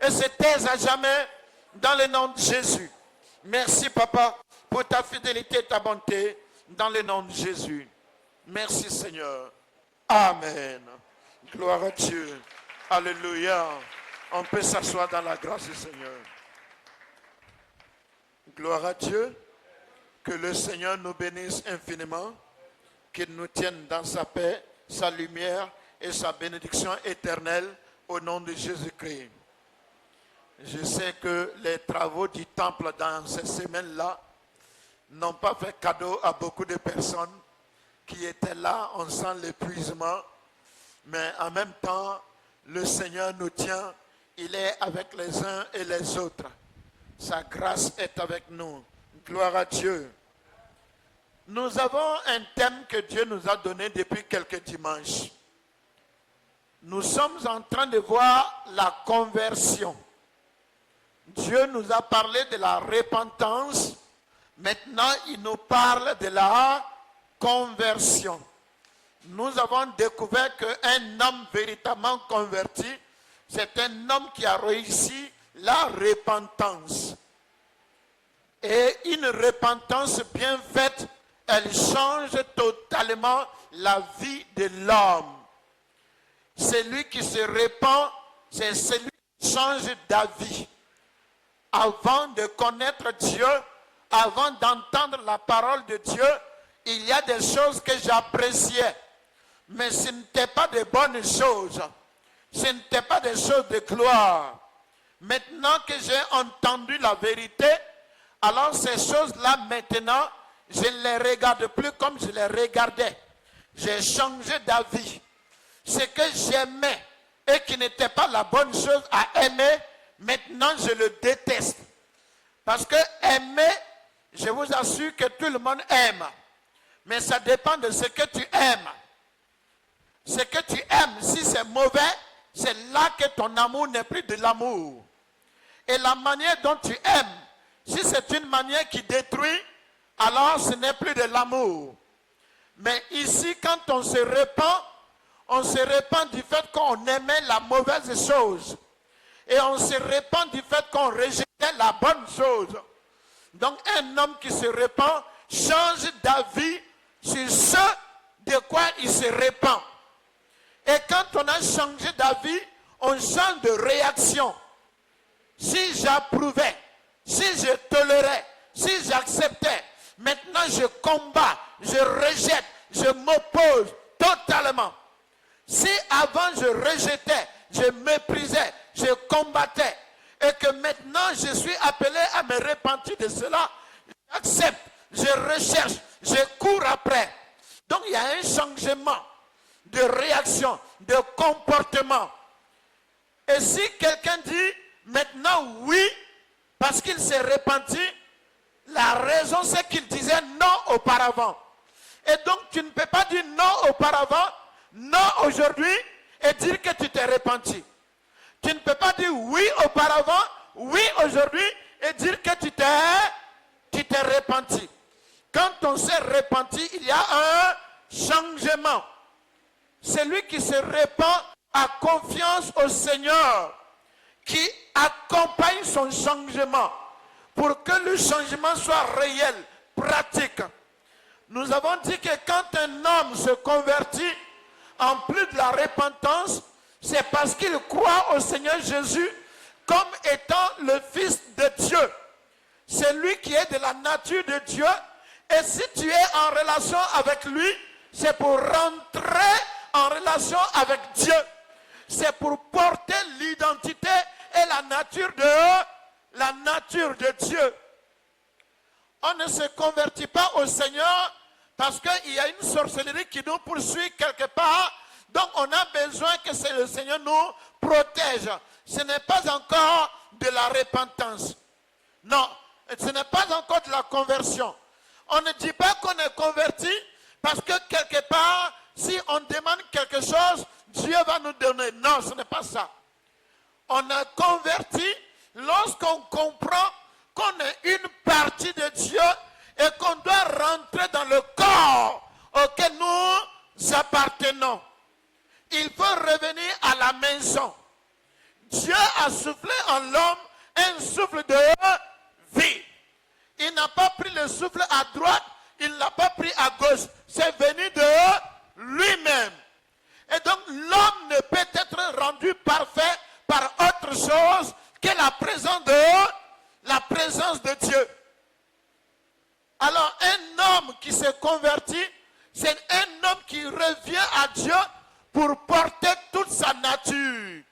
et se taise à jamais dans le nom de Jésus. Merci, Papa, pour ta fidélité et ta bonté dans le nom de Jésus. Merci, Seigneur. Amen. Gloire à Dieu. Alléluia. On peut s'asseoir dans la grâce du Seigneur. Gloire à Dieu. Que le Seigneur nous bénisse infiniment. Qu'il nous tienne dans sa paix, sa lumière et sa bénédiction éternelle au nom de Jésus-Christ. Je sais que les travaux du temple dans ces semaines-là n'ont pas fait cadeau à beaucoup de personnes qui étaient là. On sent l'épuisement, mais en même temps, le Seigneur nous tient. Il est avec les uns et les autres. Sa grâce est avec nous. Gloire à Dieu. Nous avons un thème que Dieu nous a donné depuis quelques dimanches. Nous sommes en train de voir la conversion. Dieu nous a parlé de la repentance. Maintenant, il nous parle de la conversion. Nous avons découvert qu'un homme véritablement converti, c'est un homme qui a réussi la repentance. Et une repentance bien faite, elle change totalement la vie de l'homme. Celui qui se repent, c'est celui qui change d'avis. Avant de connaître Dieu, avant d'entendre la parole de Dieu, il y a des choses que j'appréciais. Mais ce n'était pas de bonnes choses. Ce n'était pas des choses de gloire. Maintenant que j'ai entendu la vérité, alors ces choses-là maintenant, je ne les regarde plus comme je les regardais. J'ai changé d'avis. Ce que j'aimais et qui n'était pas la bonne chose à aimer, maintenant je le déteste. Parce que aimer, je vous assure que tout le monde aime. Mais ça dépend de ce que tu aimes. Ce que tu aimes, si c'est mauvais, c'est là que ton amour n'est plus de l'amour. Et la manière dont tu aimes, si c'est une manière qui détruit, alors ce n'est plus de l'amour. Mais ici, quand on se répand du fait qu'on aimait la mauvaise chose. Et on se répand du fait qu'on rejetait la bonne chose. Donc un homme qui se répand change d'avis sur ce de quoi il se répand. Et quand on a changé d'avis, on change de réaction. Si j'approuvais, si je tolérais, si j'acceptais, maintenant je combats, je rejette, je m'oppose totalement. Si avant je rejetais, je méprisais, je combattais, et que maintenant je suis appelé à me repentir de cela, j'accepte, je recherche, je cours après. Donc il y a un changement de réaction, de comportement. Et si quelqu'un dit maintenant oui, parce qu'il s'est repenti, la raison c'est qu'il disait non auparavant. Et donc tu ne peux pas dire non auparavant, non aujourd'hui, et dire que tu t'es repenti. Tu ne peux pas dire oui auparavant, oui aujourd'hui, et dire que tu t'es repenti. Quand on s'est repenti, il y a un changement. Celui qui se repent a confiance au Seigneur, qui accompagne son changement pour que le changement soit réel, pratique. Nous avons dit que quand un homme se convertit, en plus de la repentance, c'est parce qu'il croit au Seigneur Jésus comme étant le Fils de Dieu. C'est lui qui est de la nature de Dieu. Et si tu es en relation avec lui, c'est pour rentrer en relation avec Dieu. C'est pour porter l'identité et la nature de Dieu. On ne se convertit pas au Seigneur parce qu'il y a une sorcellerie qui nous poursuit quelque part. Donc on a besoin que le Seigneur nous protège. Ce n'est pas encore de la repentance. Non, ce n'est pas encore de la conversion. On ne dit pas qu'on est converti parce que quelque part, si on demande quelque chose, Dieu va nous donner. Non, ce n'est pas ça. On est converti lorsqu'on comprend qu'on est une partie de Dieu et qu'on doit rentrer dans le corps auquel nous appartenons. Il faut revenir à la maison. Dieu a soufflé en l'homme un souffle de vie. Il n'a pas pris le souffle à droite, il ne l'a pas pris à gauche. C'est venu de lui-même. Et donc l'homme ne peut être rendu parfait par autre chose que la présence de Dieu. Alors un homme qui se convertit, c'est un homme qui revient à Dieu pour porter toute sa nature,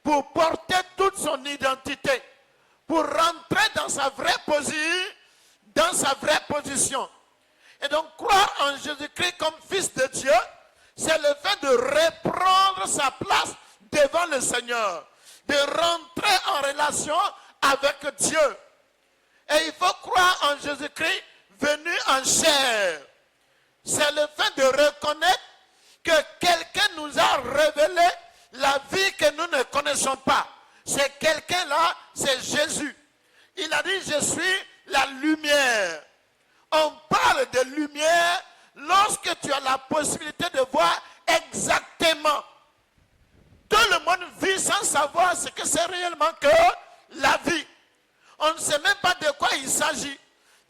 pour porter toute son identité, pour rentrer dans sa vraie position. Et donc croire en Jésus-Christ comme Fils de Dieu, c'est le fait de reprendre sa place devant le Seigneur, de rentrer en relation avec Dieu. Et il faut croire en Jésus-Christ venu en chair. C'est le fait de reconnaître que quelqu'un nous a révélé la vie que nous ne connaissons pas. C'est quelqu'un-là, c'est Jésus. Il a dit, je suis la lumière. On parle de lumière lorsque tu as la possibilité de voir exactement. Tout le monde vit sans savoir ce que c'est réellement que la vie. On ne sait même pas de quoi il s'agit.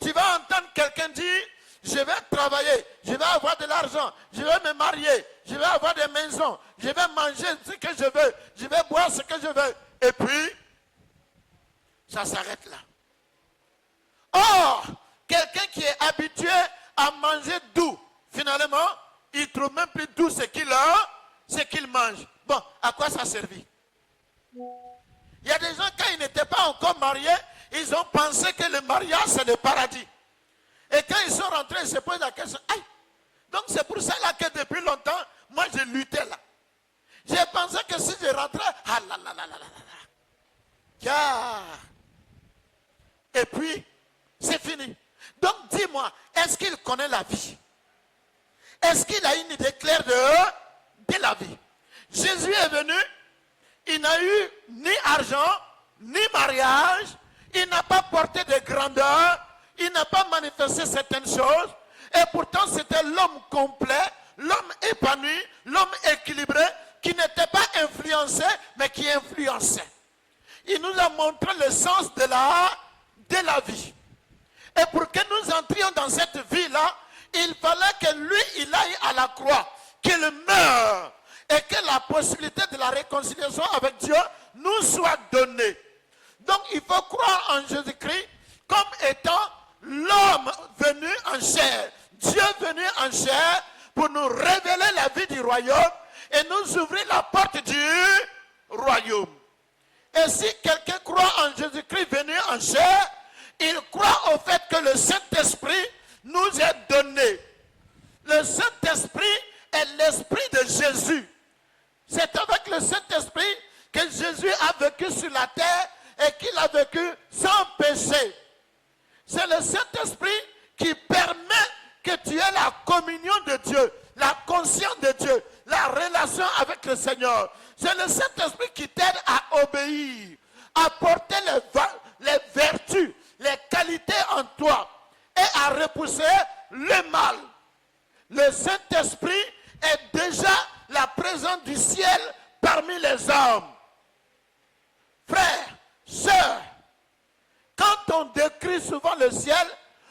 Tu vas entendre quelqu'un dire, je vais travailler, je vais avoir de l'argent, je vais me marier, je vais avoir des maisons, je vais manger ce que je veux, je vais boire ce que je veux. Et puis, ça s'arrête là. Or, quelqu'un qui est habitué à manger doux, finalement, il ne trouve même plus doux ce qu'il mange. Bon, à quoi ça servit? Il y a des gens, quand ils n'étaient pas encore mariés, ils ont pensé que le mariage, c'est le paradis. Et quand ils sont rentrés, ils se posent la question, aïe, donc c'est pour ça là que depuis longtemps, moi je luttais là. J'ai pensé que si je rentrais, ah là là là là là là. Yeah. Et puis, c'est fini. Donc dis-moi, est-ce qu'il connaît la vie? Est-ce qu'il a une idée claire de la vie? Jésus est venu, il n'a eu ni argent, ni mariage, il n'a pas porté de grandeur, il n'a pas manifesté certaines choses, et pourtant c'était l'homme complet, l'homme épanoui, l'homme équilibré, qui n'était pas influencé, mais qui influençait. Il nous a montré le sens de la vie. Et pour que nous entrions dans cette vie-là, il fallait que lui, il aille à la croix, qu'il meure, et que la possibilité de la réconciliation avec Dieu nous soit donnée. Donc il faut croire en Jésus-Christ comme étant l'homme venu en chair, Dieu venu en chair pour nous révéler la vie du royaume et nous ouvrir la porte du royaume. Et si quelqu'un croit en Jésus-Christ venu en chair, il croit au fait que le Saint-Esprit nous est donné. Le Saint-Esprit est l'Esprit de Jésus. C'est avec le Saint-Esprit que Jésus a vécu sur la terre et qu'il a vécu sans péché. C'est le Saint-Esprit qui permet que tu aies la communion de Dieu, la conscience de Dieu, la relation avec le Seigneur. C'est le Saint-Esprit qui t'aide à obéir, à porter les vertus, les qualités en toi et à repousser le mal. Le Saint-Esprit est déjà la présence du ciel parmi les hommes. Frères, sœurs, quand on décrit souvent le ciel,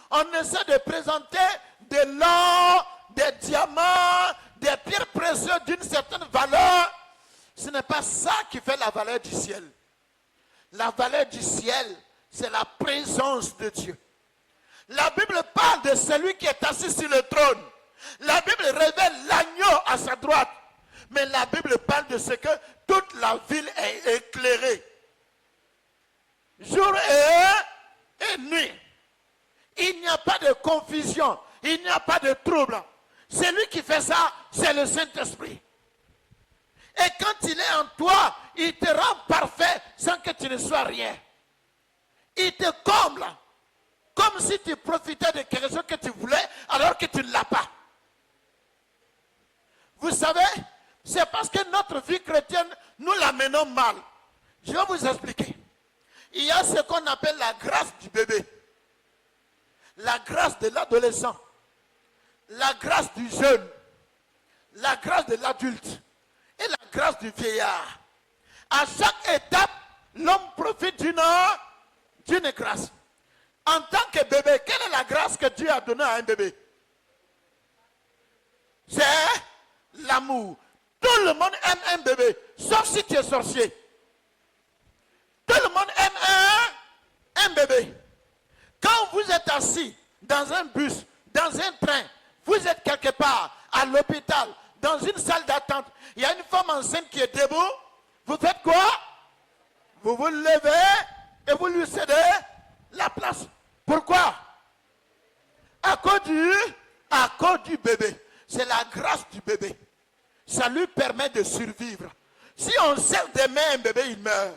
on essaie de présenter de l'or, des diamants, des pierres précieuses d'une certaine valeur. Ce n'est pas ça qui fait la valeur du ciel. La valeur du ciel, c'est la présence de Dieu. La Bible parle de celui qui est assis sur le trône. La Bible révèle l'agneau à sa droite. Mais la Bible parle de ce que toute la ville est éclairée. Jour et nuit. Il n'y a pas de confusion. Il n'y a pas de trouble. Celui qui fait ça, c'est le Saint-Esprit. Et quand il est en toi, il te rend parfait sans que tu ne sois rien. Il te comble. Comme si tu profitais de quelque chose que tu voulais alors que tu ne l'as pas. Vous savez, c'est parce que notre vie chrétienne, nous la menons mal. Je vais vous expliquer. Il y a ce qu'on appelle la grâce du bébé, la grâce de l'adolescent, la grâce du jeune, la grâce de l'adulte et la grâce du vieillard. À chaque étape, l'homme profite d'une grâce. En tant que bébé, quelle est la grâce que Dieu a donnée à un bébé? C'est l'amour. Tout le monde aime un bébé, sauf si tu es sorcier. Tout le monde aime un bébé. Quand vous êtes assis dans un bus, dans un train, vous êtes quelque part, à l'hôpital, dans une salle d'attente, il y a une femme enceinte qui est debout, vous faites quoi? Vous vous levez et vous lui cédez la place. Pourquoi? À cause du bébé. C'est la grâce du bébé. Ça lui permet de survivre. Si on serre des mains un bébé, il meurt.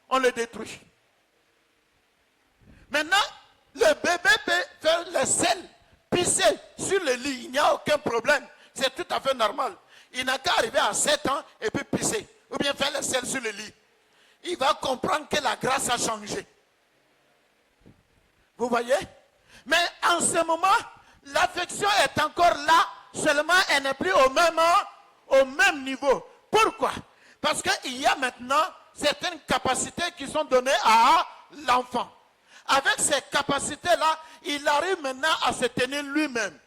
On le détruit. Maintenant, le bébé peut faire le sel, pisser sur le lit. Il n'y a aucun problème. C'est tout à fait normal. Il n'a qu'à arriver à 7 ans et puis pisser. Ou bien faire le sel sur le lit. Il va comprendre que la grâce a changé. Vous voyez? Mais en ce moment, l'affection est encore là. Seulement, elle n'est plus au même niveau. Pourquoi? Parce qu'il y a maintenant certaines capacités qui sont données à l'enfant. Avec ces capacités-là, il arrive maintenant à se tenir lui-même.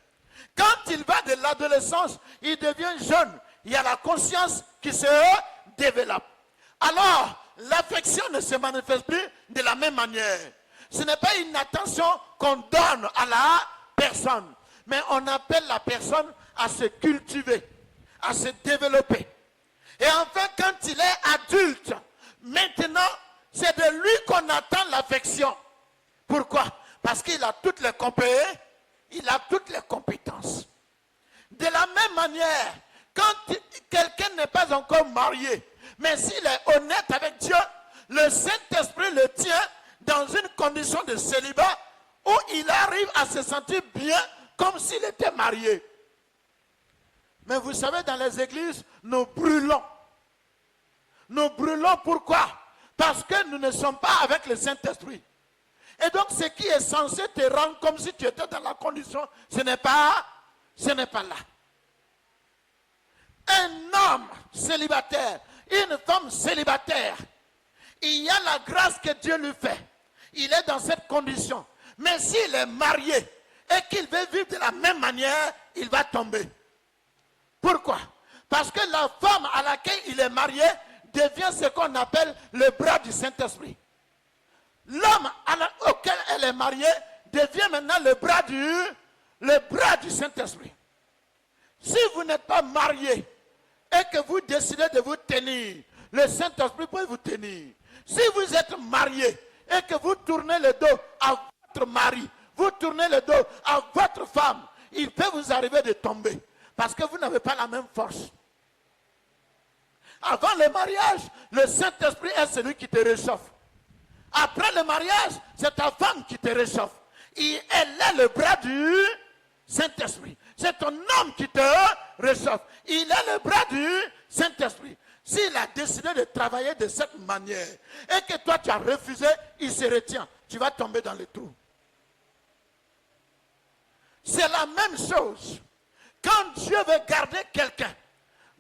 Quand il va de l'adolescence, il devient jeune. Il y a la conscience qui se développe. Alors, l'affection ne se manifeste plus de la même manière. Ce n'est pas une attention qu'on donne à la personne, mais on appelle la personne à se cultiver, à se développer. Et enfin, quand il est adulte, maintenant, c'est de lui qu'on attend l'affection. Pourquoi? Parce qu'il a toutes les compétences. Il a toutes les compétences. De la même manière, quand quelqu'un n'est pas encore marié, mais s'il est honnête avec Dieu, le Saint-Esprit le tient dans une condition de célibat où il arrive à se sentir bien comme s'il était marié. Mais vous savez, dans les églises, nous brûlons. Nous brûlons pourquoi? Parce que nous ne sommes pas avec le Saint-Esprit. Et donc, ce qui est censé te rendre comme si tu étais dans la condition, ce n'est pas là. Un homme célibataire, une femme célibataire, il y a la grâce que Dieu lui fait. Il est dans cette condition. Mais s'il est marié et qu'il veut vivre de la même manière, il va tomber. Pourquoi? Parce que la femme à laquelle il est marié devient ce qu'on appelle le bras du Saint-Esprit. L'homme auquel elle est mariée devient maintenant le bras du Saint-Esprit. Si vous n'êtes pas marié et que vous décidez de vous tenir, le Saint-Esprit peut vous tenir. Si vous êtes marié et que vous tournez le dos à votre mari, vous tournez le dos à votre femme, il peut vous arriver de tomber parce que vous n'avez pas la même force. Avant le mariage, le Saint-Esprit est celui qui te réchauffe. Après le mariage, c'est ta femme qui te réchauffe. Elle est le bras du Saint-Esprit. C'est ton homme qui te réchauffe. Il est le bras du Saint-Esprit. S'il a décidé de travailler de cette manière et que toi tu as refusé, il se retient. Tu vas tomber dans le trou. C'est la même chose. Quand Dieu veut garder quelqu'un,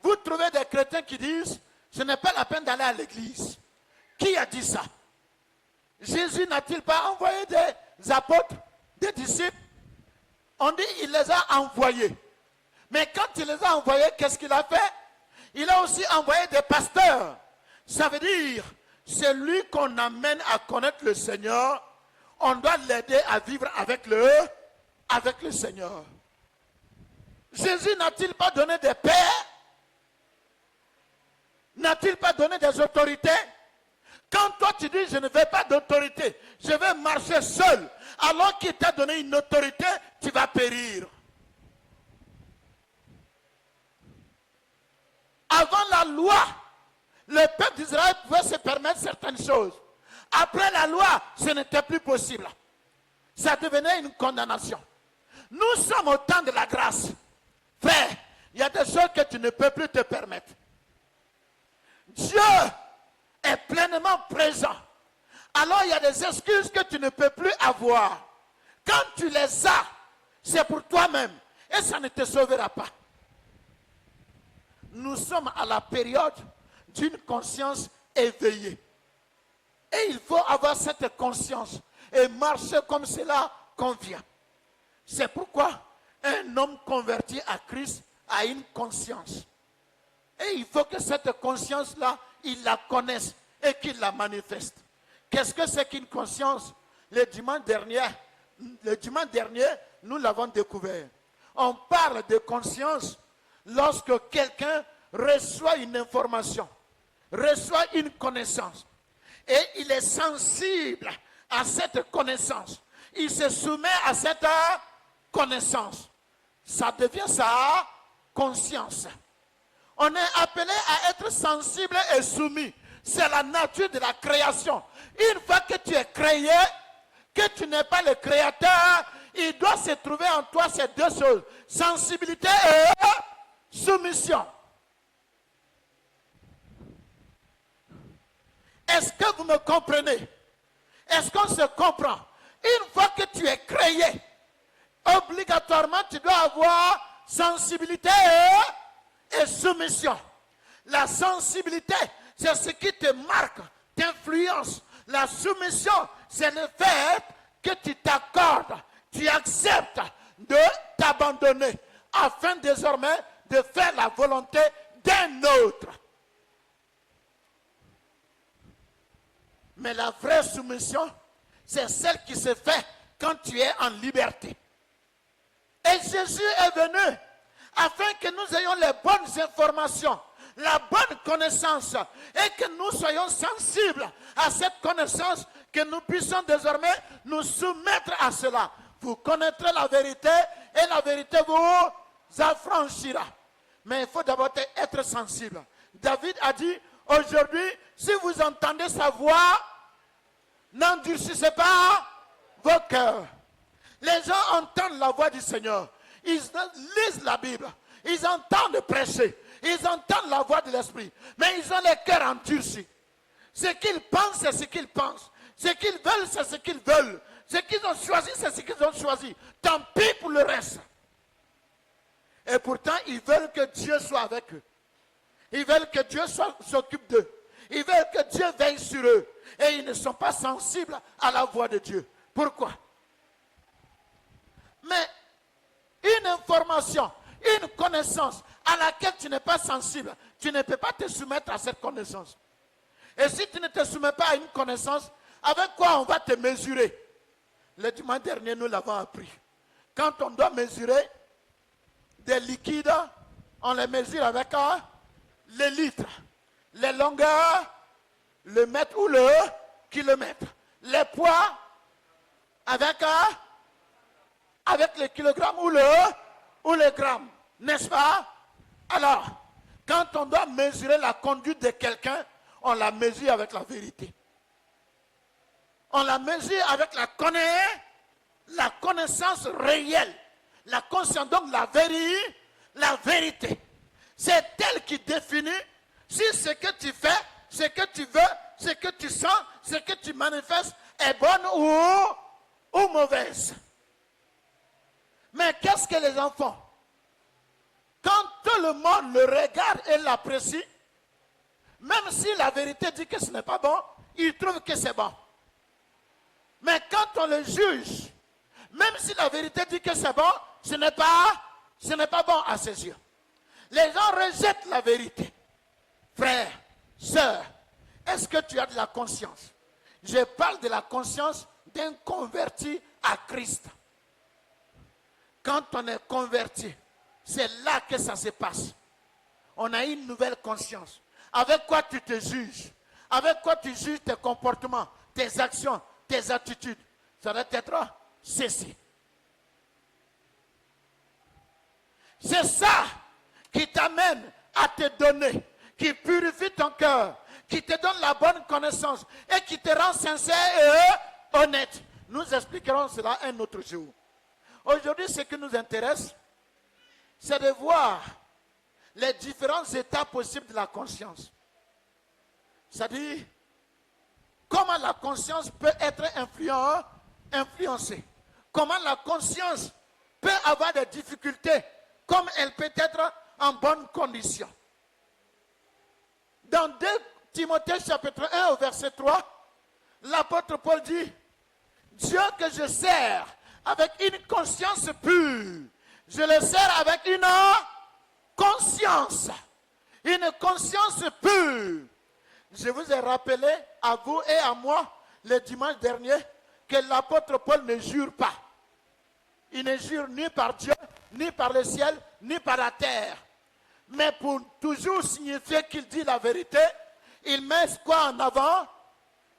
vous trouvez des chrétiens qui disent, ce n'est pas la peine d'aller à l'église. Qui a dit ça? Jésus n'a-t-il pas envoyé des apôtres, des disciples? On dit qu'il les a envoyés. Mais quand il les a envoyés, qu'est-ce qu'il a fait? Il a aussi envoyé des pasteurs. Ça veut dire, celui qu'on amène à connaître le Seigneur, on doit l'aider à vivre avec le Seigneur. Jésus n'a-t-il pas donné des pères? N'a-t-il pas donné des autorités? Quand toi tu dis je ne veux pas d'autorité, je vais marcher seul, alors qu'il t'a donné une autorité, tu vas périr. Avant la loi, le peuple d'Israël pouvait se permettre certaines choses. Après la loi, ce n'était plus possible. Ça devenait une condamnation. Nous sommes au temps de la grâce. Frère, il y a des choses que tu ne peux plus te permettre. Dieu est pleinement présent. Alors il y a des excuses que tu ne peux plus avoir. Quand tu les as, c'est pour toi-même. Et ça ne te sauvera pas. Nous sommes à la période d'une conscience éveillée. Et il faut avoir cette conscience et marcher comme cela convient. C'est pourquoi un homme converti à Christ a une conscience. Et il faut que cette conscience-là, il la connaisse et qu'il la manifeste. Qu'est-ce que c'est qu'une conscience? Le dimanche dernier, nous l'avons découvert. On parle de conscience lorsque quelqu'un reçoit une information, reçoit une connaissance, et il est sensible à cette connaissance. Il se soumet à cette connaissance. Ça devient sa conscience. On est appelé à être sensible et soumis. C'est la nature de la création. Une fois que tu es créé, que tu n'es pas le créateur, il doit se trouver en toi ces deux choses. Sensibilité et soumission. Est-ce que vous me comprenez? Est-ce qu'on se comprend? Une fois que tu es créé, obligatoirement tu dois avoir sensibilité et soumission. La sensibilité, c'est ce qui te marque, t'influence. La soumission, c'est le fait que tu t'accordes, tu acceptes de t'abandonner afin désormais de faire la volonté d'un autre. Mais la vraie soumission, c'est celle qui se fait quand tu es en liberté. Et Jésus est venu afin que nous ayons les bonnes informations, la bonne connaissance, et que nous soyons sensibles à cette connaissance, que nous puissions désormais nous soumettre à cela. Vous connaîtrez la vérité et la vérité vous affranchira. Mais il faut d'abord être sensible. David a dit, aujourd'hui, si vous entendez sa voix, n'endurcissez pas vos cœurs. Les gens entendent la voix du Seigneur. Ils lisent la Bible. Ils entendent prêcher. Ils entendent la voix de l'Esprit. Mais ils ont les cœurs endurcis. Ce qu'ils pensent, c'est ce qu'ils pensent. Ce qu'ils veulent, c'est ce qu'ils veulent. Ce qu'ils ont choisi, c'est ce qu'ils ont choisi. Tant pis pour le reste. Et pourtant, ils veulent que Dieu soit avec eux. Ils veulent que Dieu s'occupe d'eux. Ils veulent que Dieu veille sur eux. Et ils ne sont pas sensibles à la voix de Dieu. Pourquoi? Mais une information, une connaissance à laquelle tu n'es pas sensible, tu ne peux pas te soumettre à cette connaissance. Et si tu ne te soumets pas à une connaissance, avec quoi on va te mesurer? Le dimanche dernier, nous l'avons appris. Quand on doit mesurer des liquides, on les mesure avec les litres, les longueurs, le mètre ou le kilomètre, les poids avec les kilogrammes ou le gramme, n'est-ce pas? Alors, quand on doit mesurer la conduite de quelqu'un, on la mesure avec la vérité. On la mesure avec la connaissance réelle. La conscience, donc la vérité. C'est elle qui définit si ce que tu fais, ce que tu veux, ce que tu sens, ce que tu manifestes est bonne ou mauvaise. Mais qu'est-ce que les enfants? Quand tout le monde le regarde et l'apprécie, même si la vérité dit que ce n'est pas bon, ils trouvent que c'est bon. Mais quand on le juge, même si la vérité dit que c'est bon, ce n'est pas bon à ses yeux. Les gens rejettent la vérité. Frère, sœur, est-ce que tu as de la conscience? Je parle de la conscience d'un converti à Christ. Quand on est converti, c'est là que ça se passe. On a une nouvelle conscience. Avec quoi tu te juges? Avec quoi tu juges tes comportements, tes actions, tes attitudes? Ça doit être ceci. C'est ça qui t'amène à te donner, qui purifie ton cœur, qui te donne la bonne connaissance et qui te rend sincère et honnête. Nous expliquerons cela un autre jour. Aujourd'hui, ce qui nous intéresse, c'est de voir les différents états possibles de la conscience. C'est-à-dire, comment la conscience peut être influencée. Comment la conscience peut avoir des difficultés, comme elle peut être en bonne condition. Dans 2 Timothée chapitre 1 au verset 3, l'apôtre Paul dit, Dieu que je sers avec une conscience pure, je le sers avec une conscience pure. Je vous ai rappelé, à vous et à moi, le dimanche dernier, que l'apôtre Paul ne jure pas. Il ne jure ni par Dieu, ni par le ciel, ni par la terre. Mais pour toujours signifier qu'il dit la vérité, il met quoi en avant?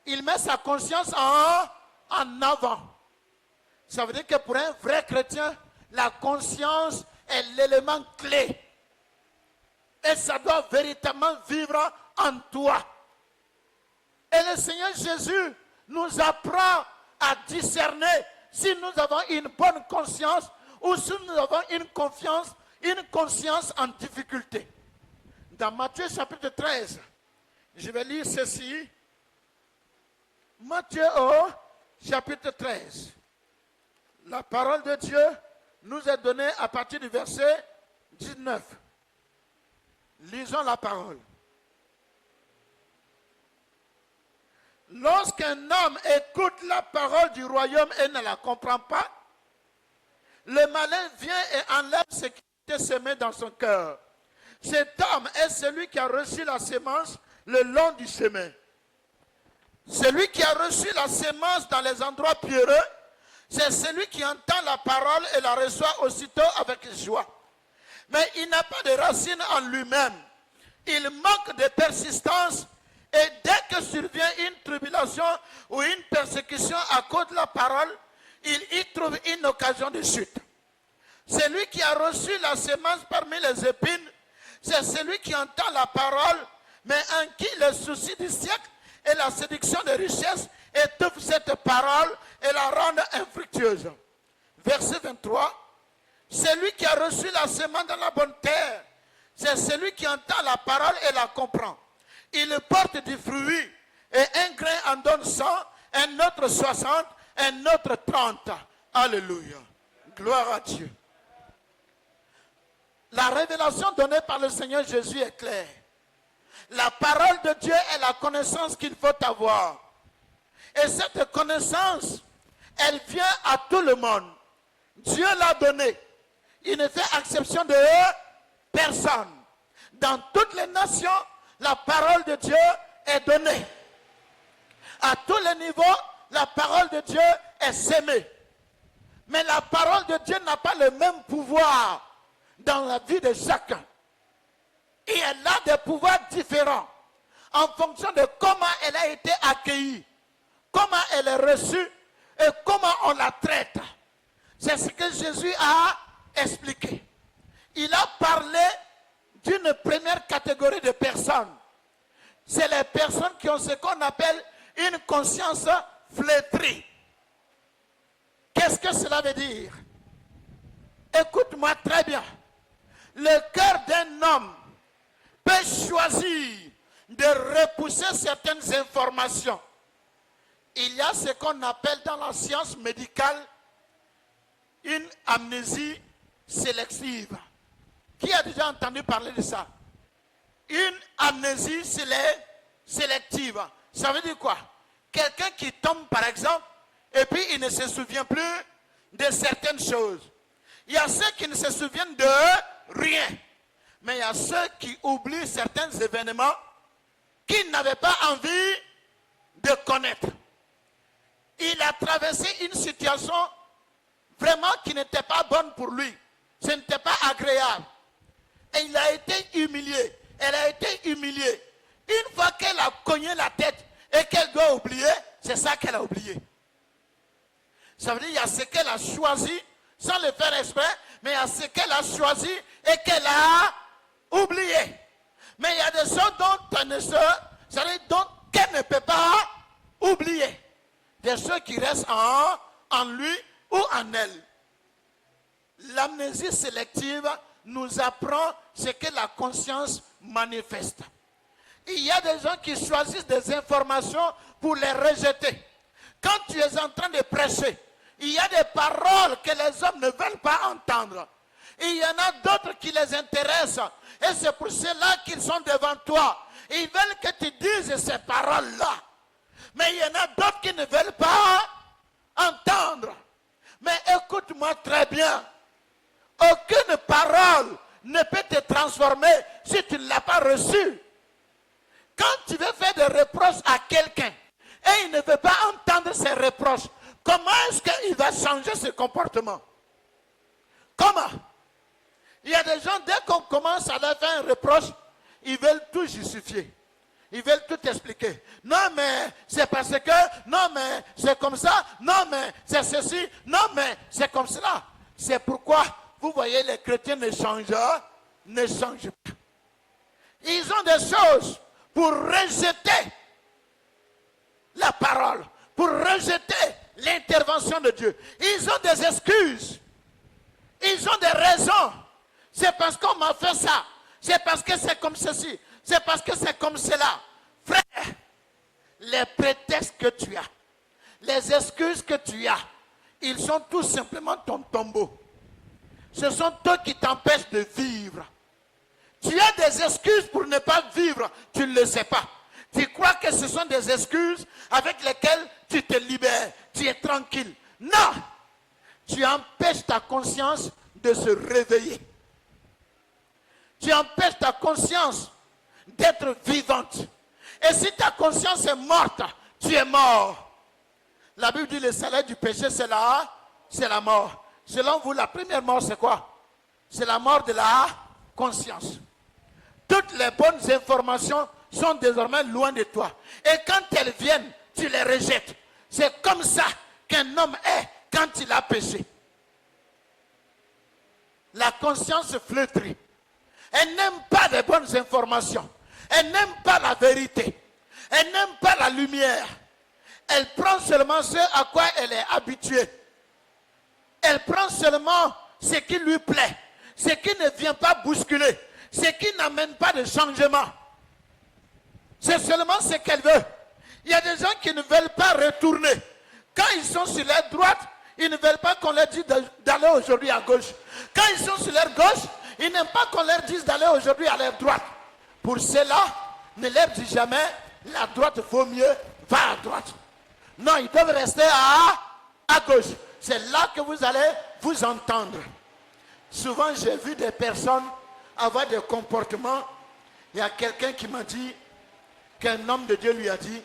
Il met sa conscience en avant. Ça veut dire que pour un vrai chrétien, la conscience est l'élément clé. Et ça doit véritablement vivre en toi. Et le Seigneur Jésus nous apprend à discerner si nous avons une bonne conscience ou si nous avons une conscience en difficulté. Dans Matthieu chapitre 13, je vais lire ceci. Matthieu chapitre 13. La parole de Dieu nous est donnée à partir du verset 19. Lisons la parole. Lorsqu'un homme écoute la parole du royaume et ne la comprend pas, le malin vient et enlève ce qui était semé dans son cœur. Cet homme est celui qui a reçu la sémence le long du chemin. Celui qui a reçu la sémence dans les endroits pierreux, c'est celui qui entend la parole et la reçoit aussitôt avec joie. Mais il n'a pas de racine en lui-même. Il manque de persistance et dès que survient une tribulation ou une persécution à cause de la parole, il y trouve une occasion de chute. Celui qui a reçu la sémence parmi les épines, c'est celui qui entend la parole, mais en qui le souci du siècle et la séduction des richesses étouffent cette parole et la rendent infructueuse. Verset 23. Celui qui a reçu la sémence dans la bonne terre, c'est celui qui entend la parole et la comprend. Il porte du fruit, et un grain en donne 100, un autre 60, un autre 30. Alléluia. Gloire à Dieu. La révélation donnée par le Seigneur Jésus est claire. La parole de Dieu est la connaissance qu'il faut avoir. Et cette connaissance, elle vient à tout le monde. Dieu l'a donnée. Il ne fait exception de personne. Dans toutes les nations, la parole de Dieu est donnée. À tous les niveaux, la parole de Dieu est sémée. Mais la parole de Dieu n'a pas le même pouvoir dans la vie de chacun. Et elle a des pouvoirs différents en fonction de comment elle a été accueillie, comment elle est reçue et comment on la traite. C'est ce que Jésus a expliqué. Il a parlé d'une première catégorie de personnes. C'est les personnes qui ont ce qu'on appelle une conscience flétrie. Qu'est-ce que cela veut dire? Écoute-moi très bien. Le cœur d'un homme peut choisir de repousser certaines informations. Il y a ce qu'on appelle dans la science médicale une amnésie sélective. Qui a déjà entendu parler de ça? Une amnésie sélective. Ça veut dire quoi? Quelqu'un qui tombe par exemple et puis il ne se souvient plus de certaines choses. Il y a ceux qui ne se souviennent de rien. Mais il y a ceux qui oublient certains événements qu'ils n'avaient pas envie de connaître. Il a traversé une situation vraiment qui n'était pas bonne pour lui. Ce n'était pas agréable. Et il a été humilié. Elle a été humiliée. Une fois qu'elle a cogné la tête et qu'elle doit oublier, c'est ça qu'elle a oublié. Ça veut dire qu'il y a ce qu'elle a choisi, sans le faire exprès, mais il y a ce qu'elle a choisi et qu'elle a oublié. Mais il y a des choses dont qu'elle ne peut pas oublier. Des choses qui restent en lui ou en elle. L'amnésie sélective nous apprend ce que la conscience manifeste. Il y a des gens qui choisissent des informations pour les rejeter. Quand tu es en train de prêcher, il y a des paroles que les hommes ne veulent pas entendre. Et il y en a d'autres qui les intéressent. Et c'est pour cela qu'ils sont devant toi. Ils veulent que tu dises ces paroles-là. Mais il y en a d'autres qui ne veulent pas entendre. Mais écoute-moi très bien. Aucune parole ne peut te transformer si tu ne l'as pas reçue. Quand tu veux faire des reproches à quelqu'un et il ne veut pas entendre ses reproches, comment est-ce qu'il va changer ce comportement? Comment? Il y a des gens, dès qu'on commence à leur faire un reproche, ils veulent tout justifier. Ils veulent tout expliquer. Non, mais c'est parce que, non, mais c'est comme ça, non, mais c'est ceci, non, mais c'est comme cela. C'est pourquoi, vous voyez, les chrétiens ne changent pas. Ils ont des choses pour rejeter la parole, pour rejeter l'intervention de Dieu. Ils ont des excuses. Ils ont des raisons. C'est parce qu'on m'a fait ça. C'est parce que c'est comme ceci. C'est parce que c'est comme cela. Frère, les prétextes que tu as, les excuses que tu as, ils sont tout simplement ton tombeau. Ce sont eux qui t'empêchent de vivre. Tu as des excuses pour ne pas vivre, tu ne le sais pas. Tu crois que ce sont des excuses avec lesquelles tu te libères, tu es tranquille. Non! Tu empêches ta conscience de se réveiller. Tu empêches ta conscience d'être vivante. Et si ta conscience est morte, tu es mort. La Bible dit le salaire du péché, c'est la mort. Selon vous, la première mort, c'est quoi? C'est la mort de la conscience. Toutes les bonnes informations sont désormais loin de toi. Et quand elles viennent, tu les rejettes. C'est comme ça qu'un homme est quand il a péché. La conscience flétrit. Elle n'aime pas les bonnes informations. Elle n'aime pas la vérité. Elle n'aime pas la lumière. Elle prend seulement ce à quoi elle est habituée. Elle prend seulement ce qui lui plaît. Ce qui ne vient pas bousculer. Ce qui n'amène pas de changement. C'est seulement ce qu'elle veut. Il y a des gens qui ne veulent pas retourner. Quand ils sont sur leur droite, ils ne veulent pas qu'on leur dise d'aller aujourd'hui à gauche. Quand ils sont sur leur gauche, ils n'aiment pas qu'on leur dise d'aller aujourd'hui à leur droite. Pour cela, ne leur dis jamais, la droite vaut mieux, va à droite. Non, ils doivent rester à gauche. C'est là que vous allez vous entendre. Souvent, j'ai vu des personnes avoir des comportements. Il y a quelqu'un qui m'a dit qu'un homme de Dieu lui a dit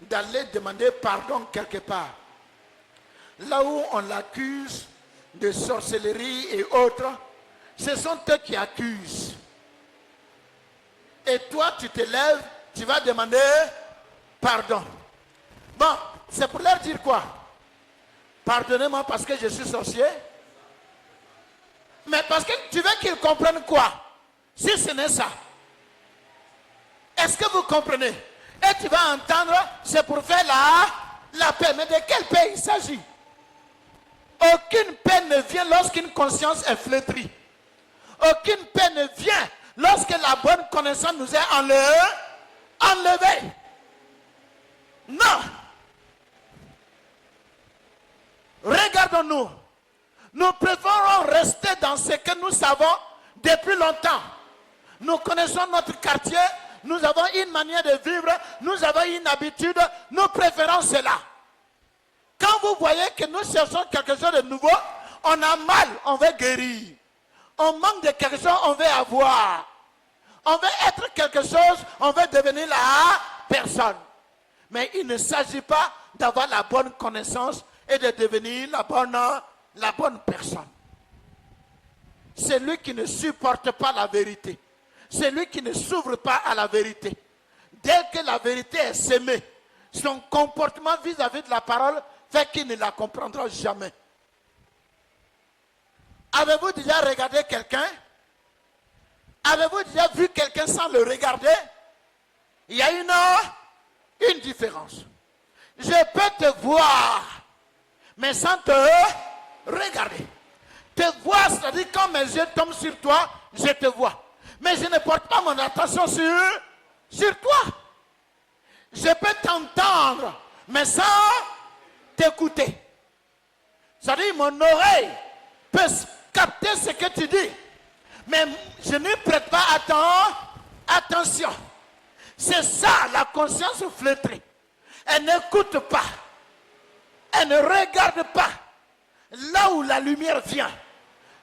d'aller demander pardon quelque part. Là où on l'accuse de sorcellerie et autres, ce sont eux qui accusent. Et toi, tu te lèves, tu vas demander pardon. Bon, c'est pour leur dire quoi? Pardonnez-moi parce que je suis sorcier. Mais parce que tu veux qu'ils comprennent quoi? Si ce n'est ça. Est-ce que vous comprenez? Et tu vas entendre, c'est pour faire la paix. Mais de quelle paix il s'agit? Aucune paix ne vient lorsqu'une conscience est flétrie. Aucune paix ne vient lorsque la bonne connaissance nous est enlevée. Non. Regardons-nous. Nous préférons rester dans ce que nous savons depuis longtemps. Nous connaissons notre quartier, nous avons une manière de vivre, nous avons une habitude, nous préférons cela. Quand vous voyez que nous cherchons quelque chose de nouveau, on a mal, on veut guérir. On manque de quelque chose, on veut avoir. On veut être quelque chose, on veut devenir la personne. Mais il ne s'agit pas d'avoir la bonne connaissance et de devenir la bonne personne. C'est lui qui ne supporte pas la vérité. C'est lui qui ne s'ouvre pas à la vérité. Dès que la vérité est sémée, son comportement vis-à-vis de la parole fait qu'il ne la comprendra jamais. Avez-vous déjà regardé quelqu'un? Avez-vous déjà vu quelqu'un sans le regarder? Il y a une différence. Je peux te voir, mais sans te regarder. Te voir, c'est-à-dire quand mes yeux tombent sur toi, je te vois. Mais je ne porte pas mon attention sur toi. Je peux t'entendre, mais sans t'écouter. C'est-à-dire mon oreille peut capter ce que tu dis. Mais je ne prête pas attention. C'est ça la conscience flétrie. Elle n'écoute pas. Elle ne regarde pas. Là où la lumière vient,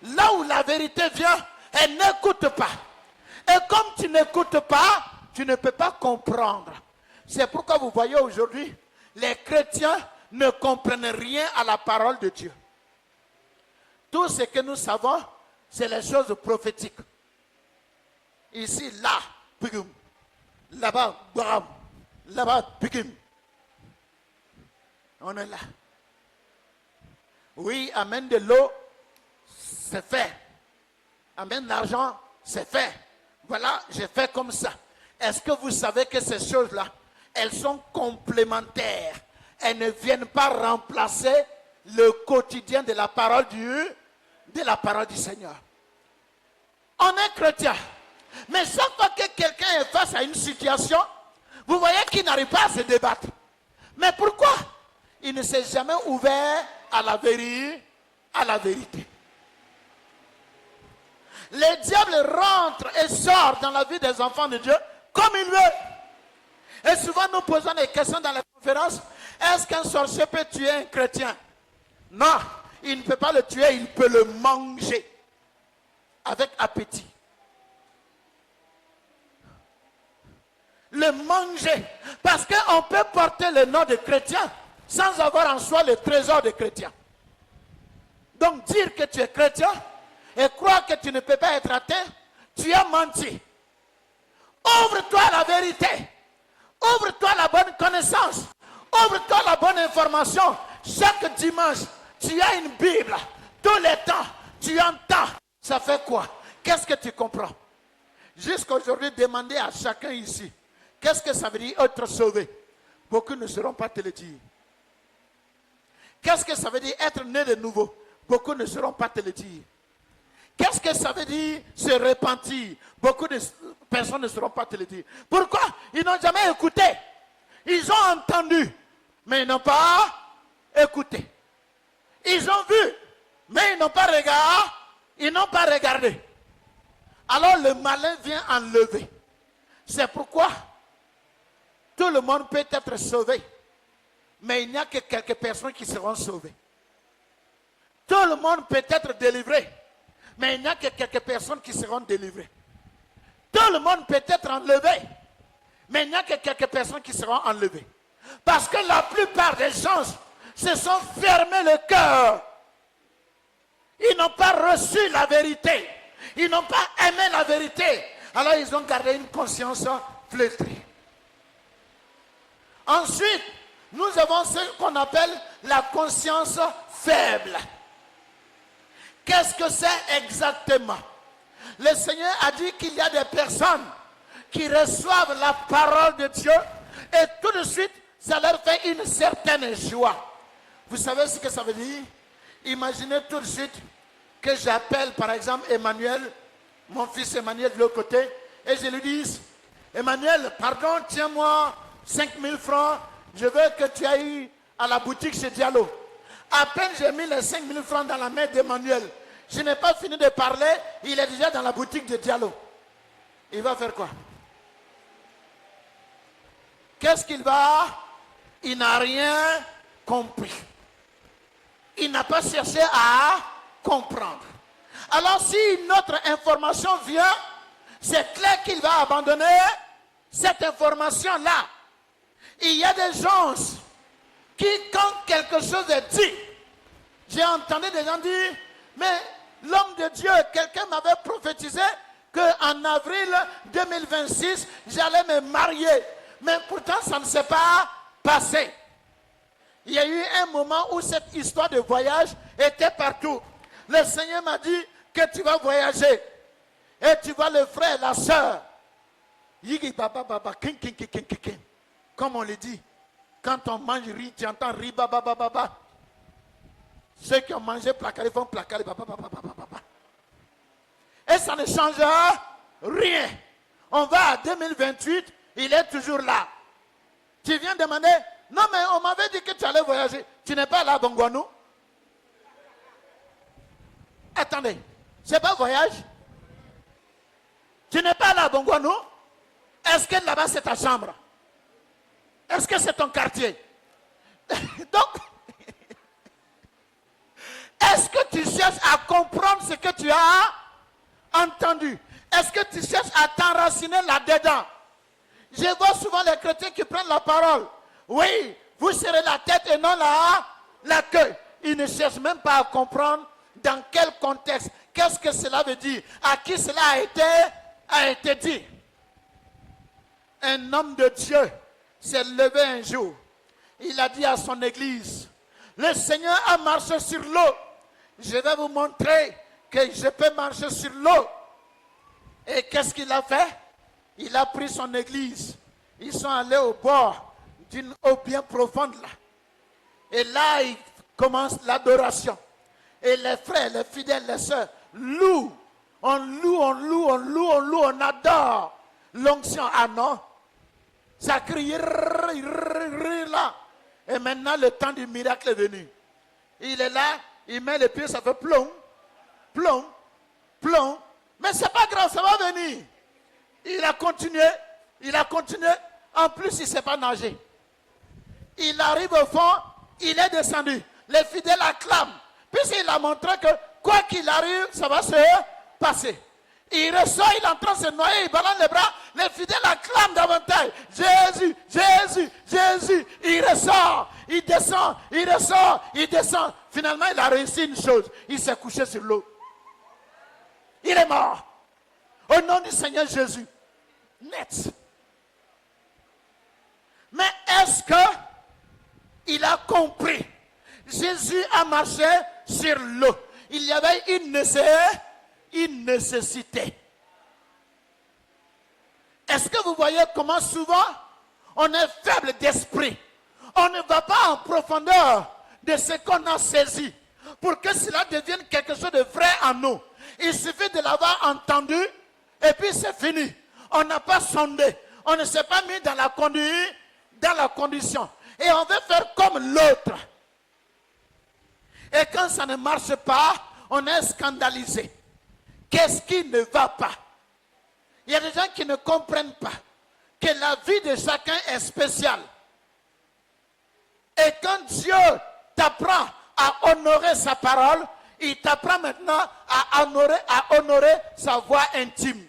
là où la vérité vient, elle n'écoute pas. Et comme tu n'écoutes pas, tu ne peux pas comprendre. C'est pourquoi vous voyez aujourd'hui, les chrétiens ne comprennent rien à la parole de Dieu. Tout ce que nous savons, c'est les choses prophétiques. Ici, là, bigum. Là-bas, bam. Là-bas, bigum. On est là. Oui, amène de l'eau, c'est fait. Amène l'argent, c'est fait. Voilà, j'ai fait comme ça. Est-ce que vous savez que ces choses-là, elles sont complémentaires? Elles ne viennent pas remplacer le quotidien de la parole du Seigneur. On est chrétien. Mais chaque fois que quelqu'un est face à une situation, vous voyez qu'il n'arrive pas à se débattre. Mais pourquoi? Il ne s'est jamais ouvert à la vérité. Le diable rentre et sort dans la vie des enfants de Dieu comme il veut. Et souvent nous posons des questions dans les conférences. Est-ce qu'un sorcier peut tuer un chrétien? Non, il ne peut pas le tuer, il peut le manger avec appétit. Le manger. Parce qu'on peut porter le nom de chrétien sans avoir en soi le trésor de chrétien. Donc dire que tu es chrétien et croire que tu ne peux pas être athée, tu as menti. Ouvre-toi à la vérité. Ouvre-toi à la bonne connaissance. Ouvre-toi à la bonne information. Chaque dimanche, tu as une Bible. Tous les temps, tu entends. Ça fait quoi? Qu'est-ce que tu comprends? Jusqu'à aujourd'hui, demandez à chacun ici, qu'est-ce que ça veut dire être sauvé? Beaucoup ne sauront pas te le dire. Qu'est-ce que ça veut dire être né de nouveau? Beaucoup ne sauront pas te le dire. Qu'est-ce que ça veut dire se repentir? Beaucoup de personnes ne sauront pas te le dire. Pourquoi? Ils n'ont jamais écouté. Ils ont entendu, mais ils n'ont pas écouté. Ils ont vu, mais ils n'ont pas regardé. Ils n'ont pas regardé. Alors le malin vient enlever. C'est pourquoi tout le monde peut être sauvé. Mais il n'y a que quelques personnes qui seront sauvées. Tout le monde peut être délivré. Mais il n'y a que quelques personnes qui seront délivrées. Tout le monde peut être enlevé. Mais il n'y a que quelques personnes qui seront enlevées. Parce que la plupart des gens se sont fermés le cœur. Ils n'ont pas reçu la vérité. Ils n'ont pas aimé la vérité. Alors ils ont gardé une conscience flétrie. Ensuite, nous avons ce qu'on appelle la conscience faible. Qu'est-ce que c'est exactement? Le Seigneur a dit qu'il y a des personnes qui reçoivent la parole de Dieu et tout de suite, ça leur fait une certaine joie. Vous savez ce que ça veut dire? Imaginez tout de suite que j'appelle par exemple Emmanuel, mon fils Emmanuel de l'autre côté, et je lui dis, Emmanuel, pardon, tiens-moi 5000 francs, je veux que tu ailles à la boutique chez Diallo. À peine j'ai mis les 5000 francs dans la main d'Emmanuel, je n'ai pas fini de parler, il est déjà dans la boutique de Diallo. Il va faire quoi? Qu'est-ce qu'il va? Il n'a rien compris. Il n'a pas cherché à comprendre. Alors si une autre information vient, c'est clair qu'il va abandonner cette information-là. Il y a des gens qui, quand quelque chose est dit, j'ai entendu des gens dire, mais l'homme de Dieu, quelqu'un m'avait prophétisé qu'en avril 2026, j'allais me marier. Mais pourtant, ça ne s'est pas passé. Il y a eu un moment où cette histoire de voyage était partout. Le Seigneur m'a dit que tu vas voyager. Et tu vois le frère, la soeur. Yigi baba baba, king king king king king. Comme on le dit. Quand on mange riz, tu entends riz baba baba baba. Ceux qui ont mangé placard, font placard baba baba baba baba. Et ça ne change rien. On va à 2028, il est toujours là. Tu viens demander, non mais on m'avait dit que tu allais voyager. Tu n'es pas là à Bongwanou? attendez, c'est pas voyage? Tu n'es pas là à Bongouanou? Est-ce que là-bas c'est ta chambre? Est-ce que c'est ton quartier? Donc, est-ce que tu cherches à comprendre ce que tu as entendu? Est-ce que tu cherches à t'enraciner là-dedans? Je vois souvent les chrétiens qui prennent la parole. Oui, vous serez la tête et non la queue. Ils ne cherchent même pas à comprendre dans quel contexte. Qu'est-ce que cela veut dire? À qui cela a été dit? Un homme de Dieu s'est levé un jour. Il a dit à son église, le Seigneur a marché sur l'eau. Je vais vous montrer que je peux marcher sur l'eau. Et qu'est-ce qu'il a fait? Il a pris son église. Ils sont allés au bord d'une eau bien profonde là. Et là, il commence l'adoration. Et les frères, les fidèles, les sœurs louent. On loue, on adore l'onction. Ah non, ça crie là. Et maintenant, le temps du miracle est venu. Il est là, il met les pieds, ça fait plomb, plomb, plomb. Mais c'est pas grave, ça va venir. Il a continué. En plus, il ne sait pas nager. Il arrive au fond, il est descendu. Les fidèles acclament. Puisqu'il a montré que quoi qu'il arrive, ça va se passer. Il ressort, il est en train de se noyer, il balance les bras. Les fidèles acclament davantage. Jésus, Jésus, Jésus. Il ressort, il descend, il ressort, il descend. Finalement, il a réussi une chose. Il s'est couché sur l'eau. Il est mort. Au nom du Seigneur Jésus. Net. Mais est-ce qu'il a compris? Jésus a marché sur l'eau. Il y avait une nécessité. Est-ce que vous voyez comment souvent on est faible d'esprit? On ne va pas en profondeur de ce qu'on a saisi pour que cela devienne quelque chose de vrai en nous. Il suffit de l'avoir entendu et puis c'est fini. On n'a pas sondé. On ne s'est pas mis dans la condition. Et on veut faire comme l'autre. Et quand ça ne marche pas, on est scandalisé. Qu'est-ce qui ne va pas? Il y a des gens qui ne comprennent pas que la vie de chacun est spéciale. Et quand Dieu t'apprend à honorer sa parole, il t'apprend maintenant à honorer sa voix intime.